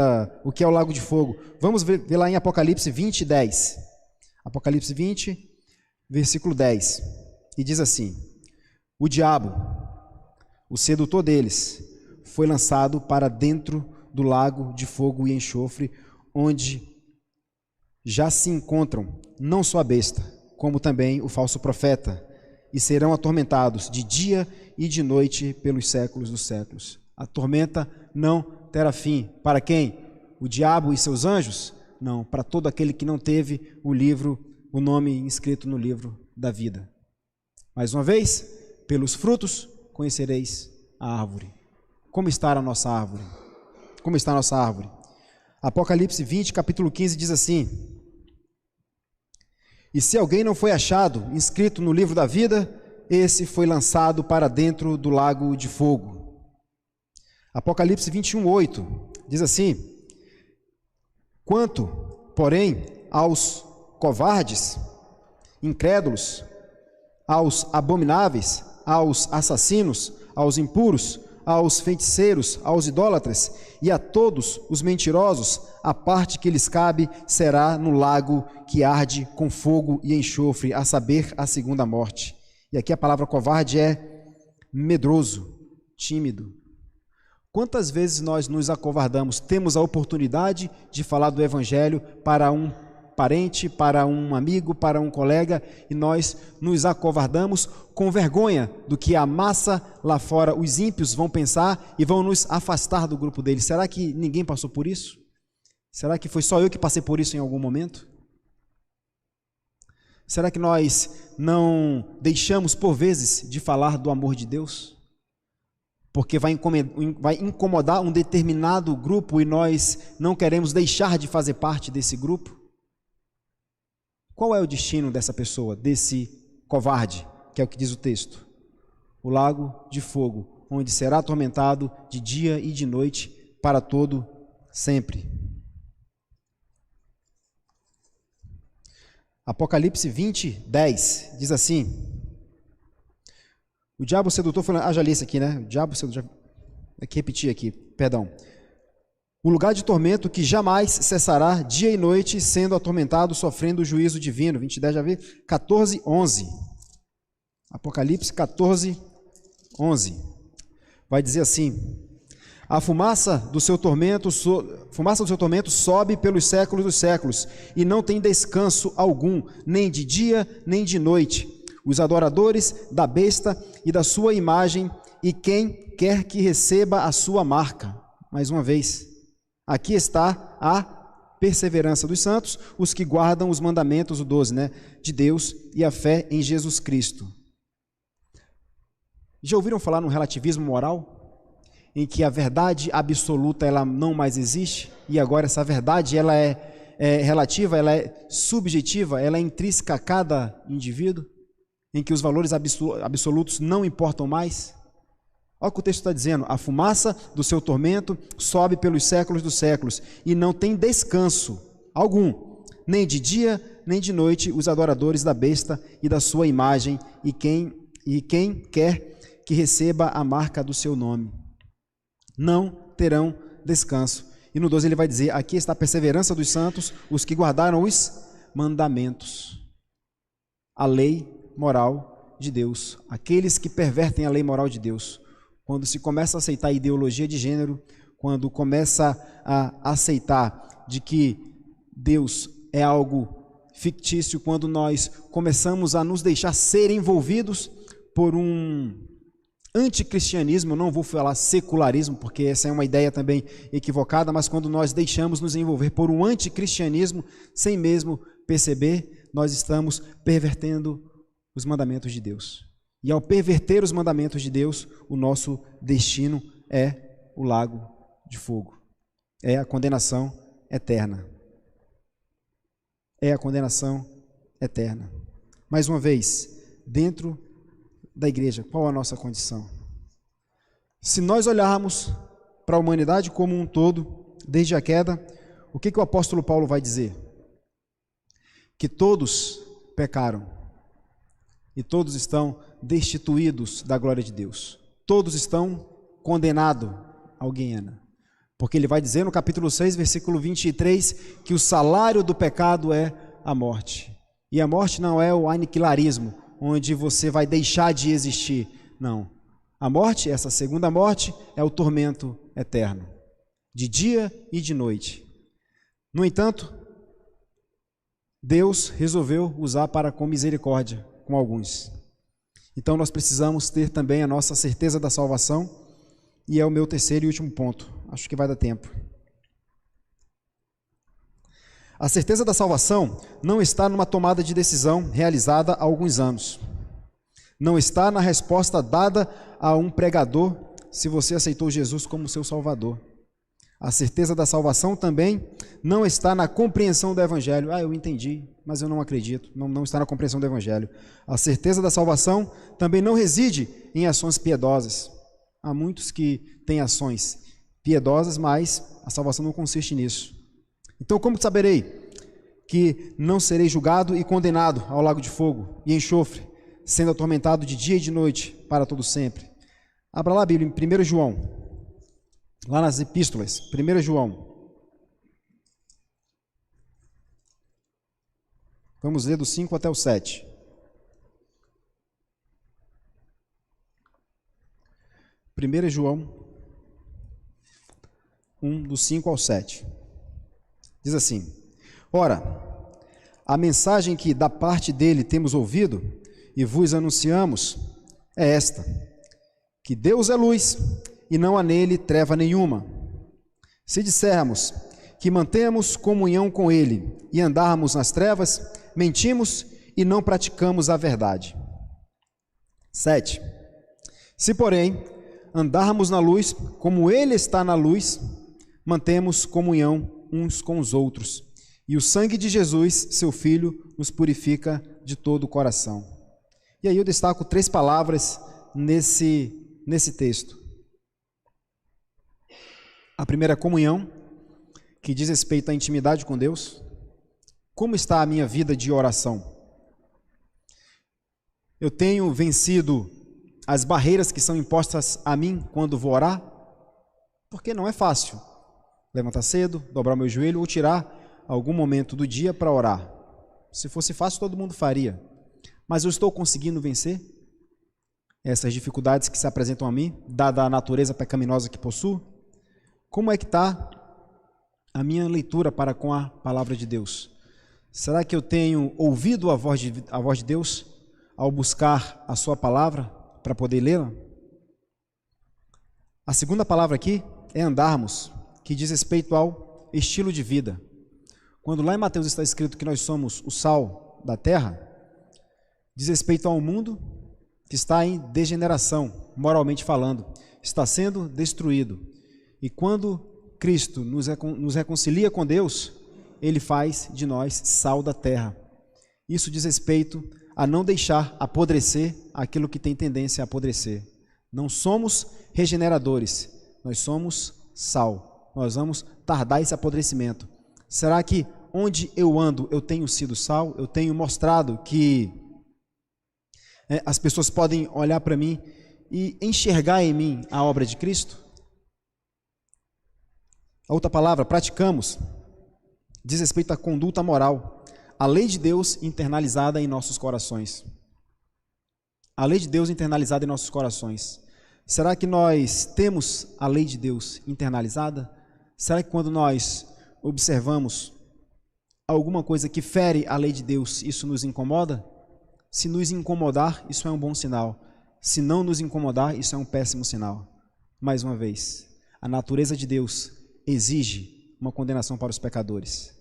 Speaker 1: o que é o lago de fogo. Vamos ver lá em Apocalipse 20, 10. Apocalipse 20, versículo 10. E diz assim: o diabo, o sedutor deles, foi lançado para dentro do lago de fogo e enxofre, onde já se encontram não só a besta, como também o falso profeta, e serão atormentados de dia e de noite pelos séculos dos séculos. A tormenta não terá fim. Para quem? O diabo e seus anjos? Não, para todo aquele que não teve o nome inscrito no livro da vida. Mais uma vez, pelos frutos conhecereis a árvore. Como está a nossa árvore? Como está a nossa árvore? Apocalipse 20, capítulo 15, diz assim: e se alguém não foi achado inscrito no livro da vida, esse foi lançado para dentro do lago de fogo. Apocalipse 21, 8, diz assim: quanto, porém, aos covardes, incrédulos, aos abomináveis, aos assassinos, aos impuros, aos feiticeiros, aos idólatras e a todos os mentirosos, a parte que lhes cabe será no lago que arde com fogo e enxofre, a saber, a segunda morte. E aqui a palavra covarde é medroso, tímido. Quantas vezes nós nos acovardamos? Temos a oportunidade de falar do evangelho para um parente, para um amigo, para um colega, e nós nos acovardamos com vergonha do que a massa lá fora, os ímpios, vão pensar e vão nos afastar do grupo deles. Será que ninguém passou por isso? Será que foi só eu que passei por isso em algum momento? Será que nós não deixamos por vezes de falar do amor de Deus? porque vai incomodar um determinado grupo e nós não queremos deixar de fazer parte desse grupo? Qual é o destino dessa pessoa, desse covarde, que é o que diz o texto? O lago de fogo, onde será atormentado de dia e de noite para todo sempre. Apocalipse 20, 10, diz assim: o diabo sedutor foi... já li isso aqui, né? O diabo sedutor... Aqui, repetir aqui, perdão. O lugar de tormento que jamais cessará dia e noite, sendo atormentado, sofrendo o juízo divino. 20, 10, já vi? 14, 11. Apocalipse 14, 11. Vai dizer assim: a fumaça do seu tormento sobe pelos séculos dos séculos, e não tem descanso algum, nem de dia, nem de noite. Os adoradores da besta e da sua imagem, e quem quer que receba a sua marca. Mais uma vez, aqui está a perseverança dos santos, os que guardam os mandamentos, o 12, né, de Deus e a fé em Jesus Cristo. Já ouviram falar no relativismo moral? Em que a verdade absoluta ela não mais existe, e agora essa verdade ela é relativa, ela é subjetiva, ela é intrínseca a cada indivíduo, em que os valores absolutos não importam mais. Olha o que o texto está dizendo: a fumaça do seu tormento sobe pelos séculos dos séculos, e não tem descanso algum, nem de dia, nem de noite, os adoradores da besta e da sua imagem, e quem quer que receba a marca do seu nome. Não terão descanso. E no 12 ele vai dizer: aqui está a perseverança dos santos, os que guardaram os mandamentos, a lei moral de Deus. Aqueles que pervertem a lei moral de Deus, quando se começa a aceitar a ideologia de gênero, quando começa a aceitar de que Deus é algo fictício, quando nós começamos a nos deixar ser envolvidos por um anticristianismo, eu não vou falar secularismo, porque essa é uma ideia também equivocada, mas quando nós deixamos nos envolver por um anticristianismo, sem mesmo perceber, nós estamos pervertendo os mandamentos de Deus. E ao perverter os mandamentos de Deus, o nosso destino é o lago de fogo. É a condenação eterna. É a condenação eterna. Mais uma vez, dentro da igreja, qual a nossa condição? Se nós olharmos para a humanidade como um todo, desde a queda, o que o apóstolo Paulo vai dizer? Que todos pecaram e todos estão destituídos da glória de Deus. Todos estão condenados ao Guiena. Porque ele vai dizer no capítulo 6, versículo 23, que o salário do pecado é a morte. E a morte não é o aniquilarismo, onde você vai deixar de existir. Não. A morte, essa segunda morte, é o tormento eterno, de dia e de noite. No entanto, Deus resolveu usar para com misericórdia com alguns. Então nós precisamos ter também a nossa certeza da salvação, e é o meu terceiro e último ponto. Acho que vai dar tempo. A certeza da salvação não está numa tomada de decisão realizada há alguns anos. Não está na resposta dada a um pregador se você aceitou Jesus como seu Salvador. A certeza da salvação também não está na compreensão do Evangelho. Eu entendi, mas eu não acredito. Não está na compreensão do Evangelho. A certeza da salvação também não reside em ações piedosas. Há muitos que têm ações piedosas, mas a salvação não consiste nisso. Então, como saberei que não serei julgado e condenado ao lago de fogo e enxofre, sendo atormentado de dia e de noite para todo sempre? Abra lá a Bíblia em 1 João, lá nas epístolas, 1 João. Vamos ler do 5 até o 7. 1 João 1, do 5 ao 7. Diz assim: ora, a mensagem que da parte dele temos ouvido e vos anunciamos é esta: que Deus é luz e não há nele treva nenhuma. Se dissermos que mantemos comunhão com ele e andarmos nas trevas, mentimos e não praticamos a verdade. 7. Se, porém, andarmos na luz, como Ele está na luz, mantemos comunhão uns com os outros. E o sangue de Jesus, seu Filho, nos purifica de todo o coração. E aí eu destaco 3 palavras nesse texto. A primeira é comunhão, que diz respeito à intimidade com Deus. Como está a minha vida de oração? Eu tenho vencido as barreiras que são impostas a mim quando vou orar? Porque não é fácil levantar cedo, dobrar meu joelho ou tirar algum momento do dia para orar. Se fosse fácil, todo mundo faria. Mas eu estou conseguindo vencer essas dificuldades que se apresentam a mim, dada a natureza pecaminosa que possuo? Como é que está a minha leitura para com a palavra de Deus? Será que eu tenho ouvido a voz de Deus ao buscar a sua palavra para poder lê-la? A segunda palavra aqui é andarmos, que diz respeito ao estilo de vida. Quando lá em Mateus está escrito que nós somos o sal da terra, diz respeito a um mundo que está em degeneração, moralmente falando, está sendo destruído. E quando Cristo nos reconcilia com Deus, Ele faz de nós sal da terra. Isso diz respeito a não deixar apodrecer aquilo que tem tendência a apodrecer. Não somos regeneradores, nós somos sal. Nós vamos tardar esse apodrecimento. Será que onde eu ando eu tenho sido sal? Eu tenho mostrado que as pessoas podem olhar para mim e enxergar em mim a obra de Cristo? A outra palavra, praticamos, diz respeito à conduta moral, a lei de Deus internalizada em nossos corações. A lei de Deus internalizada em nossos corações. Será que nós temos a lei de Deus internalizada? Será que quando nós observamos alguma coisa que fere a lei de Deus, isso nos incomoda? Se nos incomodar, isso é um bom sinal. Se não nos incomodar, isso é um péssimo sinal. Mais uma vez, a natureza de Deus exige uma condenação para os pecadores.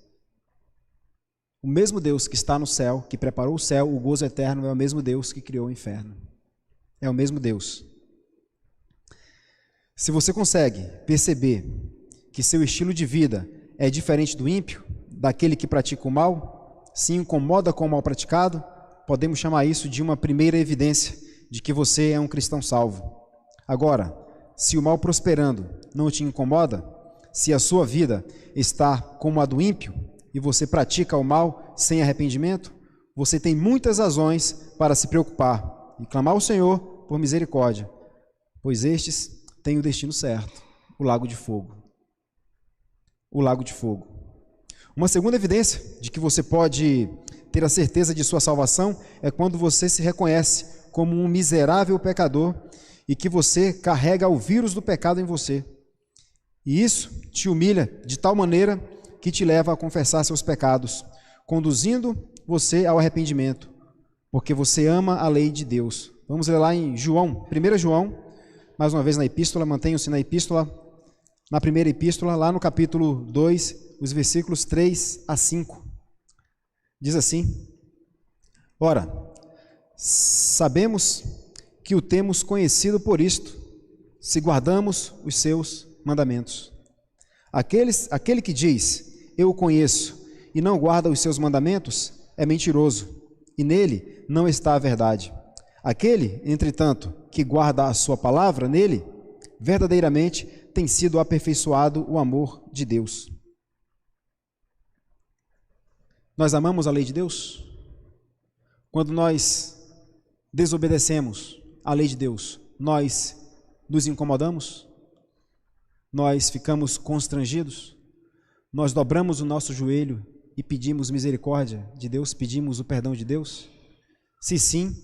Speaker 1: O mesmo Deus que está no céu, que preparou o céu, o gozo eterno, é o mesmo Deus que criou o inferno. É o mesmo Deus. Se você consegue perceber que seu estilo de vida é diferente do ímpio, daquele que pratica o mal, se incomoda com o mal praticado, podemos chamar isso de uma primeira evidência de que você é um cristão salvo. Agora, se o mal prosperando não te incomoda, se a sua vida está como a do ímpio e você pratica o mal sem arrependimento, você tem muitas razões para se preocupar e clamar ao Senhor por misericórdia, pois estes têm o destino certo, o lago de fogo. O lago de fogo. Uma segunda evidência de que você pode ter a certeza de sua salvação é quando você se reconhece como um miserável pecador e que você carrega o vírus do pecado em você. E isso te humilha de tal maneira que te leva a confessar seus pecados, conduzindo você ao arrependimento, porque você ama a lei de Deus. Vamos ler lá em João, 1 João, mais uma vez na epístola, mantenham-se na epístola, na primeira epístola, lá no capítulo 2, os versículos 3 a 5. Diz assim: Ora, sabemos que o temos conhecido por isto, se guardamos os seus mandamentos. Aquele que diz, eu o conheço, e não guarda os seus mandamentos, é mentiroso, e nele não está a verdade. Aquele, entretanto, que guarda a sua palavra, nele, verdadeiramente tem sido aperfeiçoado o amor de Deus. Nós amamos a lei de Deus? Quando nós desobedecemos a lei de Deus, nós nos incomodamos? Nós ficamos constrangidos? Nós dobramos o nosso joelho e pedimos misericórdia de Deus, pedimos o perdão de Deus? Se sim,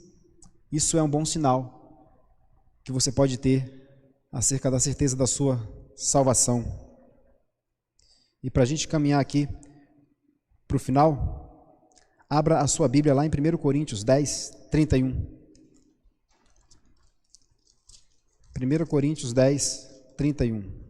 Speaker 1: isso é um bom sinal que você pode ter acerca da certeza da sua salvação. E para a gente caminhar aqui para o final, abra a sua Bíblia lá em 1 Coríntios 10, 31. 1 Coríntios 10, 31.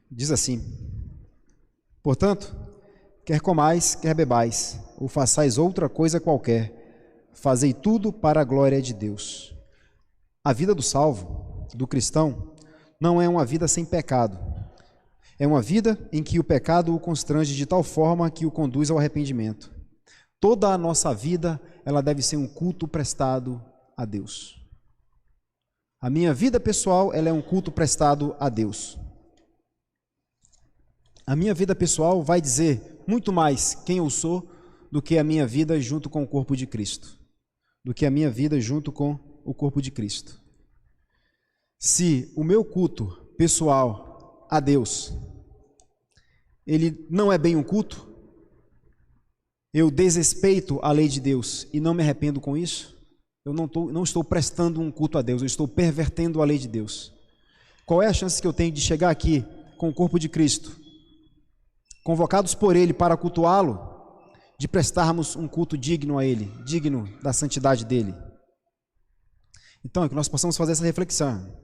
Speaker 1: Diz assim: Portanto, quer comais, quer bebais, ou façais outra coisa qualquer, fazei tudo para a glória de Deus. A vida do salvo, do cristão, não é uma vida sem pecado. É uma vida em que o pecado o constrange de tal forma que o conduz ao arrependimento. Toda a nossa vida, ela deve ser um culto prestado a Deus. A minha vida pessoal, ela é um culto prestado a Deus. A minha vida pessoal vai dizer muito mais quem eu sou do que a minha vida junto com o corpo de Cristo. Do que a minha vida junto com o corpo de Cristo. Se o meu culto pessoal a Deus, ele não é bem um culto, eu desrespeito a lei de Deus e não me arrependo com isso, eu não estou prestando um culto a Deus, eu estou pervertendo a lei de Deus. Qual é a chance que eu tenho de chegar aqui com o corpo de Cristo, convocados por Ele para cultuá-lo, de prestarmos um culto digno a Ele, digno da santidade dEle? Então, é que nós possamos fazer essa reflexão.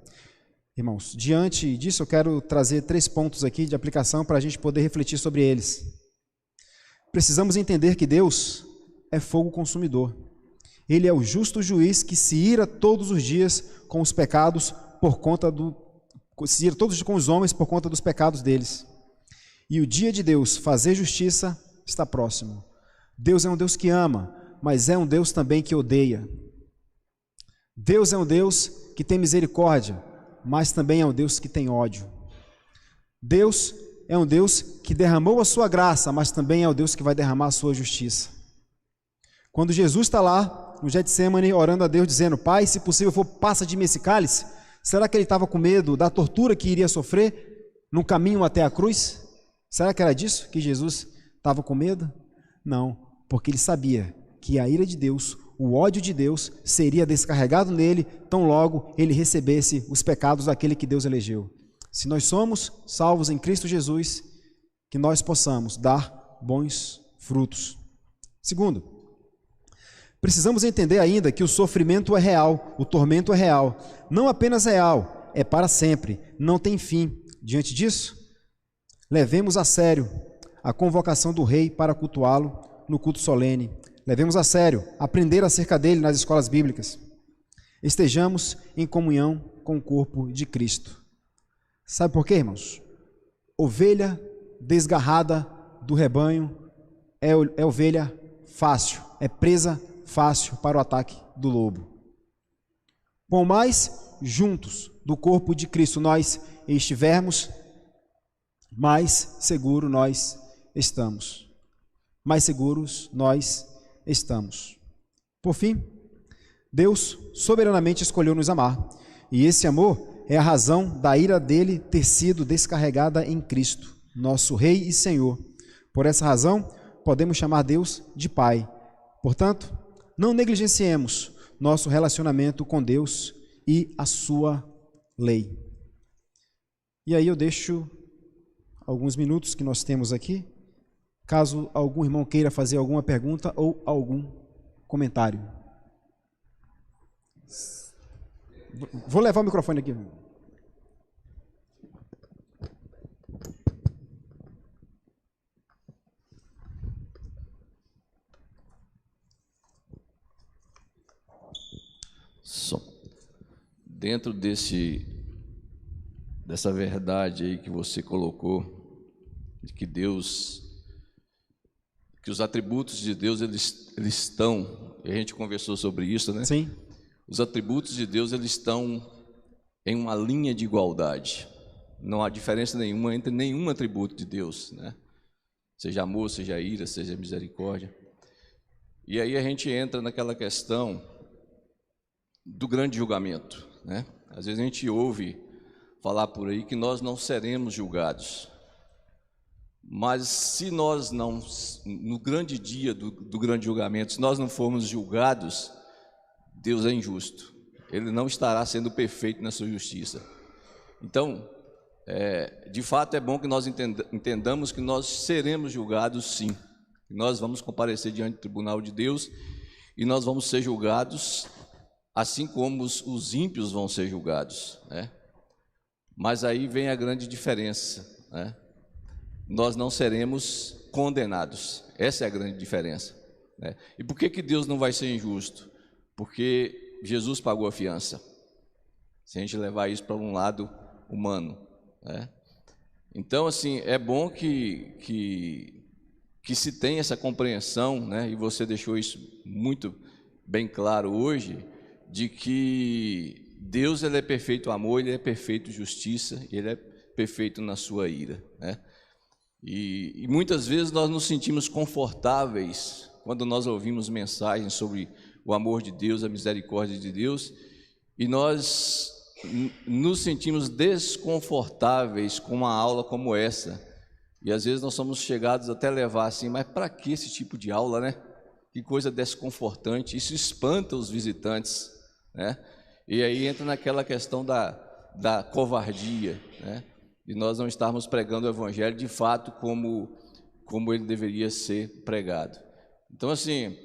Speaker 1: Irmãos, diante disso eu quero trazer 3 pontos aqui de aplicação para a gente poder refletir sobre eles. Precisamos entender que Deus é fogo consumidor. Ele é o justo juiz que se ira todos os dias com os pecados por conta se ira todos os dias com os homens por conta dos pecados deles. E o dia de Deus fazer justiça está próximo. Deus é um Deus que ama, mas é um Deus também que odeia. Deus é um Deus que tem misericórdia, mas também é um Deus que tem ódio. Deus é um Deus que derramou a sua graça, mas também é o Deus que vai derramar a sua justiça. Quando Jesus está lá no Getsemane orando a Deus, dizendo: Pai, se possível passa de mim esse cálice, será que ele estava com medo da tortura que iria sofrer no caminho até a cruz? Será que era disso que Jesus estava com medo? Não, porque ele sabia que a ira de Deus, o ódio de Deus seria descarregado nele, tão logo ele recebesse os pecados daquele que Deus elegeu. Se nós somos salvos em Cristo Jesus, que nós possamos dar bons frutos. Segundo, precisamos entender ainda que o sofrimento é real, o tormento é real. Não apenas real, é para sempre, não tem fim. Diante disso, levemos a sério a convocação do rei para cultuá-lo no culto solene. Levemos a sério aprender acerca dele nas escolas bíblicas. Estejamos em comunhão com o corpo de Cristo. Sabe por quê, irmãos? Ovelha desgarrada do rebanho é ovelha fácil, é presa fácil para o ataque do lobo. Quanto mais juntos do corpo de Cristo nós estivermos, mais seguro nós estamos. Mais seguros nós estamos. Por fim, Deus soberanamente escolheu nos amar, e esse amor é a razão da ira dele ter sido descarregada em Cristo, nosso Rei e Senhor. Por essa razão, podemos chamar Deus de Pai. Portanto, não negligenciemos nosso relacionamento com Deus e a sua lei. E aí eu deixo alguns minutos que nós temos aqui, caso algum irmão queira fazer alguma pergunta ou algum comentário. Vou levar o microfone aqui.
Speaker 2: Dentro dessa verdade aí que você colocou, de que os atributos de Deus eles estão, e a gente conversou sobre isso, né?
Speaker 1: Sim.
Speaker 2: Os atributos de Deus eles estão em uma linha de igualdade. Não há diferença nenhuma entre nenhum atributo de Deus, né? Seja amor, seja ira, seja misericórdia. E aí a gente entra naquela questão do grande julgamento, né? Às vezes a gente ouve falar por aí que nós não seremos julgados. Mas se nós não, no grande dia do grande julgamento, se nós não formos julgados, Deus é injusto. Ele não estará sendo perfeito na sua justiça. Então, de fato é bom que nós entendamos que nós seremos julgados sim. Nós vamos comparecer diante do tribunal de Deus e nós vamos ser julgados assim como os ímpios vão ser julgados, né? Mas aí vem a grande diferença, né? nós não seremos condenados. Essa é a grande diferença, né? E por que Deus não vai ser injusto? Porque Jesus pagou a fiança. Se a gente levar isso para um lado humano, né? Então, assim, é bom que se tenha essa compreensão, né? E você deixou isso muito bem claro hoje, de que Deus, ele é perfeito amor, ele é perfeito justiça, ele é perfeito na sua ira, né? E muitas vezes nós nos sentimos confortáveis quando nós ouvimos mensagens sobre o amor de Deus, a misericórdia de Deus, e nós nos sentimos desconfortáveis com uma aula como essa. E às vezes nós somos chegados até levar assim, mas para que esse tipo de aula, né? Que coisa desconfortante, isso espanta os visitantes, né? E aí entra naquela questão da covardia, né? E nós não estarmos pregando o Evangelho de fato como ele deveria ser pregado. Então, assim,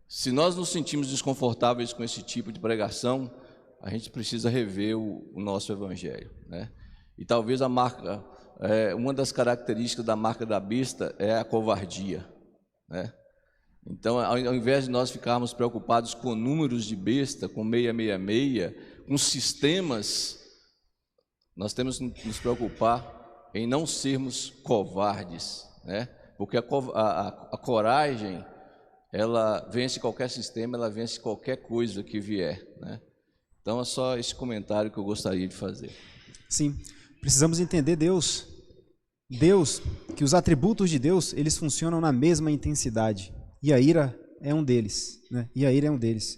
Speaker 2: se nós nos sentimos desconfortáveis com esse tipo de pregação, a gente precisa rever o nosso Evangelho, né? E talvez uma das características da marca da besta é a covardia, né? Então, ao invés de nós ficarmos preocupados com números de besta, com 666, com sistemas, nós temos que nos preocupar em não sermos covardes, né? Porque a coragem, ela vence qualquer sistema, ela vence qualquer coisa que vier, né? Então é só esse comentário que eu gostaria de fazer.
Speaker 1: Sim, precisamos entender Deus, que os atributos de Deus, eles funcionam na mesma intensidade, e a ira é um deles, né? E a ira é um deles.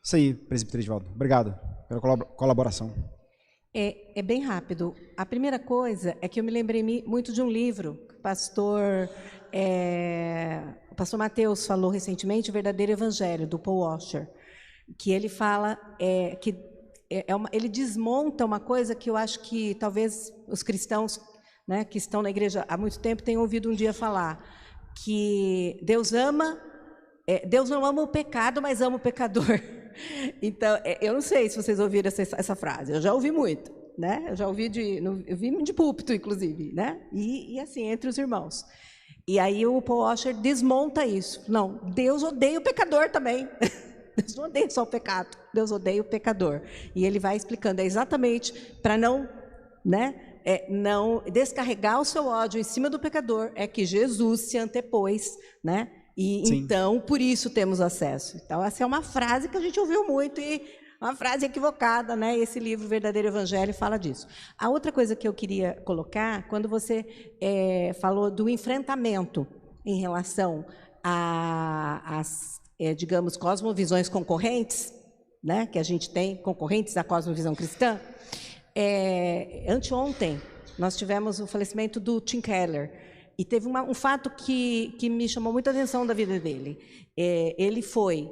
Speaker 1: Isso aí, presbítero Edivaldo, obrigado pela colaboração.
Speaker 3: É bem rápido. A primeira coisa é que eu me lembrei muito de um livro que o pastor Mateus falou recentemente, O Verdadeiro Evangelho, do Paul Washer, que ele fala ele desmonta uma coisa que eu acho que talvez os cristãos, né, que estão na igreja há muito tempo tenham ouvido um dia falar, que Deus não ama o pecado, mas ama o pecador. Então, eu não sei se vocês ouviram essa frase, eu já ouvi muito, né? Eu já ouvi eu vi de púlpito, inclusive, né? E assim, entre os irmãos. E aí o Paul Washer desmonta isso. Não, Deus odeia o pecador também. Deus não odeia só o pecado, Deus odeia o pecador. E ele vai explicando, exatamente para não, né? Não descarregar o seu ódio em cima do pecador, é que Jesus se antepôs, né? E sim, então, por isso temos acesso. Então, essa é uma frase que a gente ouviu muito e uma frase equivocada, né? Esse livro, Verdadeiro Evangelho, fala disso. A outra coisa que eu queria colocar, quando você falou do enfrentamento em relação às, digamos, cosmovisões concorrentes, né? Que a gente tem, concorrentes à cosmovisão cristã. Anteontem, nós tivemos o falecimento do Tim Keller. E teve um fato que me chamou muita atenção da vida dele. Ele foi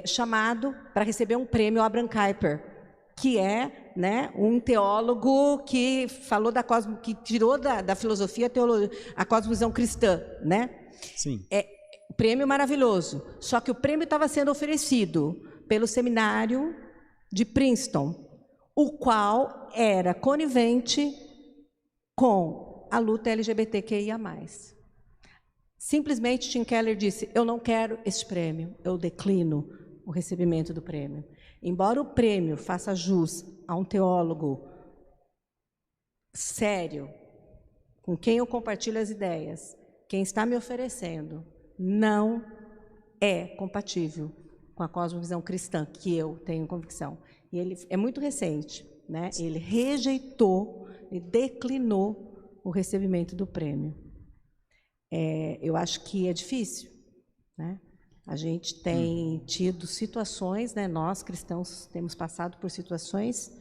Speaker 3: chamado para receber um prêmio Abraham Kuyper, que é, né, um teólogo que falou que tirou da filosofia a cosmovisão cristã, né?
Speaker 1: Sim.
Speaker 3: Prêmio maravilhoso. Só que o prêmio estava sendo oferecido pelo seminário de Princeton, o qual era conivente com a luta LGBTQIA+. Simplesmente Tim Keller disse, eu não quero esse prêmio, eu declino o recebimento do prêmio. Embora o prêmio faça jus a um teólogo sério, com quem eu compartilho as ideias, quem está me oferecendo não é compatível com a cosmovisão cristã, que eu tenho convicção. E ele é muito recente, né? Ele rejeitou e declinou o recebimento do prêmio. Eu acho que é difícil, né? A gente tem tido situações, né? Nós cristãos temos passado por situações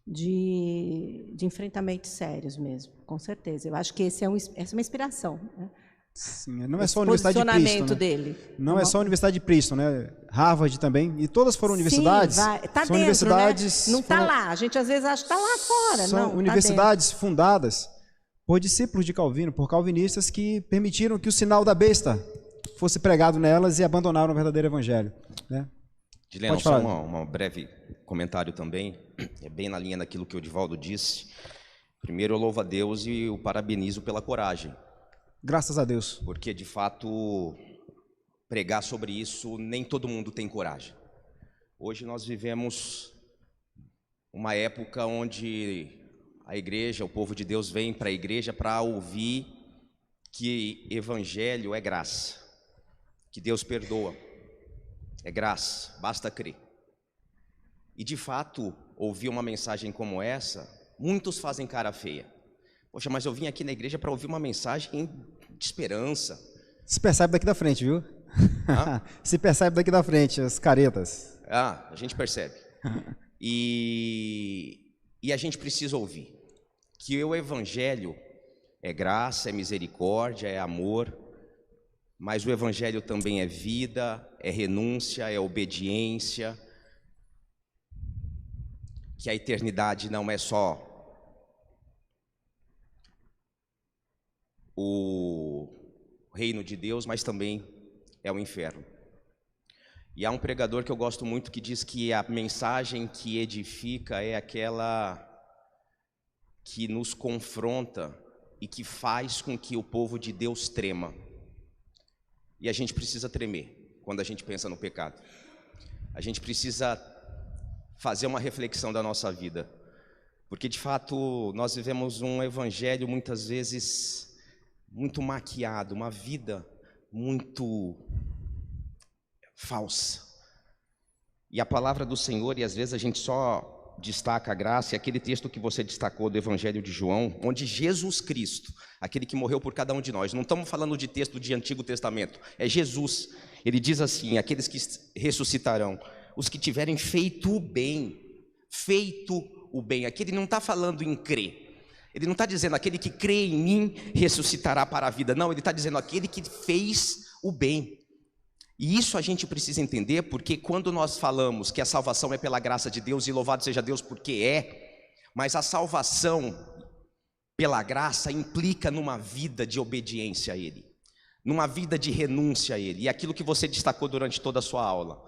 Speaker 3: de enfrentamentos sérios mesmo, com certeza. Eu acho que essa é uma inspiração, né?
Speaker 1: Sim, não é só a Universidade de Princeton, né?
Speaker 3: Dele.
Speaker 1: Não é só a Universidade de Princeton, né? Harvard também, e todas foram universidades.
Speaker 3: Sim, está dentro,
Speaker 1: universidades,
Speaker 3: né? Não está lá, a gente às vezes acha que está lá fora.
Speaker 1: São universidades fundadas por discípulos de Calvino, por calvinistas que permitiram que o sinal da besta fosse pregado nelas e abandonaram o verdadeiro evangelho, né?
Speaker 4: Dileno, só um breve comentário também, bem na linha daquilo que o Edivaldo disse. Primeiro eu louvo a Deus e o parabenizo pela coragem,
Speaker 1: Graças a Deus.
Speaker 4: porque de fato pregar sobre isso nem todo mundo tem coragem. Hoje nós vivemos uma época onde a igreja, o povo de Deus vem para a igreja para ouvir que evangelho é graça, que Deus perdoa, é graça, basta crer. E de fato, ouvir uma mensagem como essa, muitos fazem cara feia. Poxa, mas eu vim aqui na igreja para ouvir uma mensagem de esperança.
Speaker 1: Se percebe daqui da frente, viu?
Speaker 4: Hã?
Speaker 1: Se percebe daqui da frente, as caretas.
Speaker 4: Ah, a gente percebe. E a gente precisa ouvir que o evangelho é graça, é misericórdia, é amor, mas o evangelho também é vida, é renúncia, é obediência, que a eternidade não é só o reino de Deus, mas também é o inferno. E há um pregador que eu gosto muito que diz que a mensagem que edifica é aquela que nos confronta e que faz com que o povo de Deus trema. E a gente precisa tremer quando a gente pensa no pecado. A gente precisa fazer uma reflexão da nossa vida, porque de fato nós vivemos um evangelho muitas vezes muito maquiado, uma vida muito falsa. E a palavra do Senhor, e às vezes a gente só destaca a graça, e aquele texto que você destacou do Evangelho de João, onde Jesus Cristo, aquele que morreu por cada um de nós, não estamos falando de texto de Antigo Testamento, é Jesus. Ele diz assim: aqueles que ressuscitarão, os que tiverem feito o bem, aqui ele não está falando em crer. Ele não está dizendo aquele que crê em mim ressuscitará para a vida. Não, ele está dizendo aquele que fez o bem. E isso a gente precisa entender, porque quando nós falamos que a salvação é pela graça de Deus, e louvado seja Deus porque mas a salvação pela graça implica numa vida de obediência a Ele, numa vida de renúncia a Ele. E aquilo que você destacou durante toda a sua aula,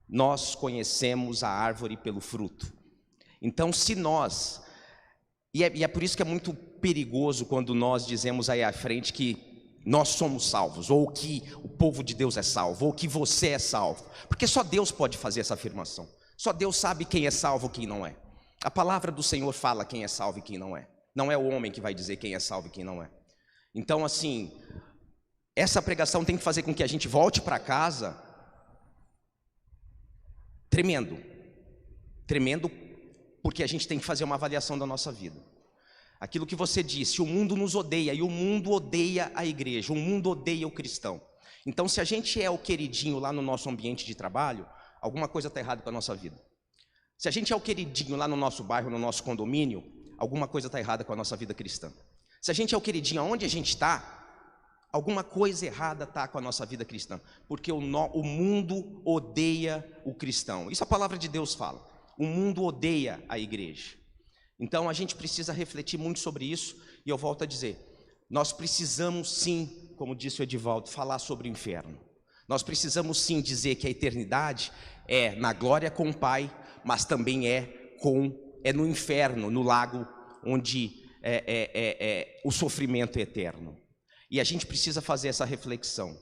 Speaker 4: nós conhecemos a árvore pelo fruto. Então se nós... E é por isso que é muito perigoso quando nós dizemos aí à frente que nós somos salvos, ou que o povo de Deus é salvo, ou que você é salvo. Porque só Deus pode fazer essa afirmação. Só Deus sabe quem é salvo e quem não é. A palavra do Senhor fala quem é salvo e quem não é. Não é o homem que vai dizer quem é salvo e quem não é. Então assim, essa pregação tem que fazer com que a gente volte para casa tremendo, porque a gente tem que fazer uma avaliação da nossa vida. Aquilo que você disse, o mundo nos odeia, e o mundo odeia a igreja, o mundo odeia o cristão. Então se a gente é o queridinho lá no nosso ambiente de trabalho, alguma coisa está errada com a nossa vida. Se a gente é o queridinho lá no nosso bairro, no nosso condomínio, alguma coisa está errada com a nossa vida cristã. Se a gente é o queridinho onde a gente está, alguma coisa errada está com a nossa vida cristã, porque o mundo odeia o cristão. Isso a palavra de Deus fala. O mundo odeia a igreja. Então a gente precisa refletir muito sobre isso. E eu volto a dizer, nós precisamos sim, como disse o Edivaldo, falar sobre o inferno. Nós precisamos sim dizer que a eternidade é na glória com o Pai, mas também é no inferno, no lago onde o sofrimento é eterno. E a gente precisa fazer essa reflexão.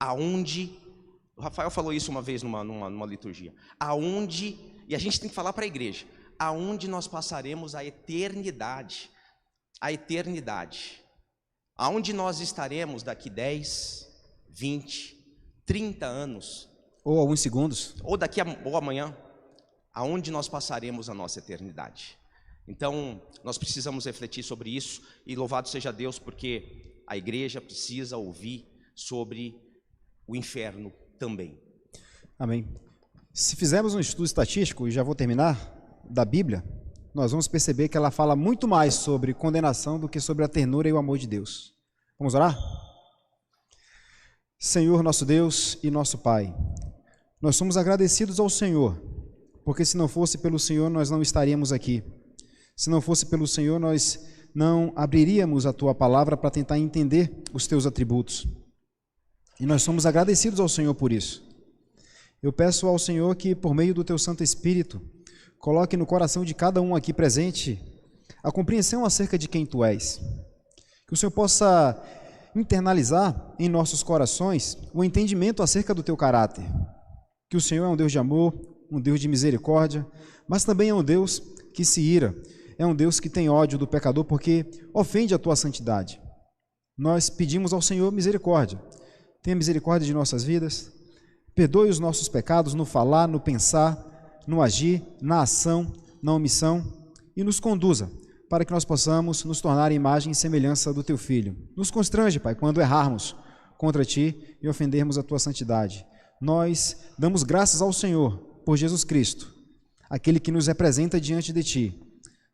Speaker 4: Aonde, o Rafael falou isso uma vez numa liturgia, aonde, e a gente tem que falar para a igreja, aonde nós passaremos a eternidade, aonde nós estaremos daqui 10, 20, 30 anos,
Speaker 1: ou alguns segundos,
Speaker 4: ou amanhã, aonde nós passaremos a nossa eternidade. Então nós precisamos refletir sobre isso, e louvado seja Deus, porque a igreja precisa ouvir sobre o inferno também.
Speaker 1: Amém. Se fizermos um estudo estatístico, e já vou terminar, da Bíblia, nós vamos perceber que ela fala muito mais sobre condenação do que sobre a ternura e o amor de Deus. Vamos orar? Senhor, nosso Deus e nosso Pai, nós somos agradecidos ao Senhor, porque se não fosse pelo Senhor, nós não estaríamos aqui. Se não fosse pelo Senhor, nós não abriríamos a Tua palavra para tentar entender os Teus atributos. E nós somos agradecidos ao Senhor por isso. Eu peço ao Senhor que, por meio do Teu Santo Espírito, coloque no coração de cada um aqui presente a compreensão acerca de quem Tu és. Que o Senhor possa internalizar em nossos corações o entendimento acerca do Teu caráter. Que o Senhor é um Deus de amor, um Deus de misericórdia, mas também é um Deus que se ira, é um Deus que tem ódio do pecador porque ofende a Tua santidade. Nós pedimos ao Senhor misericórdia. Tenha misericórdia de nossas vidas, perdoe os nossos pecados no falar, no pensar, no agir, na ação, na omissão e nos conduza para que nós possamos nos tornar imagem e semelhança do Teu Filho. Nos constrange, Pai, quando errarmos contra Ti e ofendermos a Tua santidade. Nós damos graças ao Senhor por Jesus Cristo, aquele que nos representa diante de Ti.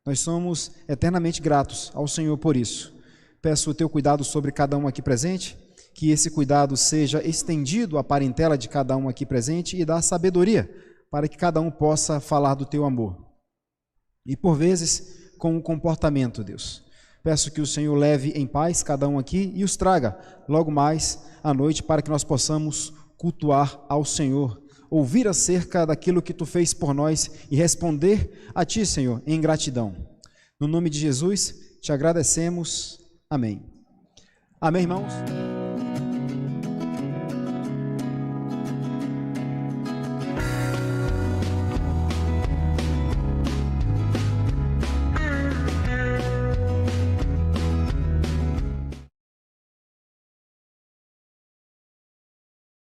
Speaker 1: Nós somos eternamente gratos ao Senhor por isso. Peço o Teu cuidado sobre cada um aqui presente, que esse cuidado seja estendido à parentela de cada um aqui presente e dá sabedoria para que cada um possa falar do Teu amor. E por vezes, com o comportamento, Deus. Peço que o Senhor leve em paz cada um aqui e os traga logo mais à noite para que nós possamos cultuar ao Senhor, ouvir acerca daquilo que Tu fez por nós e responder a Ti, Senhor, em gratidão. No nome de Jesus, Te agradecemos. Amém. Amém, irmãos?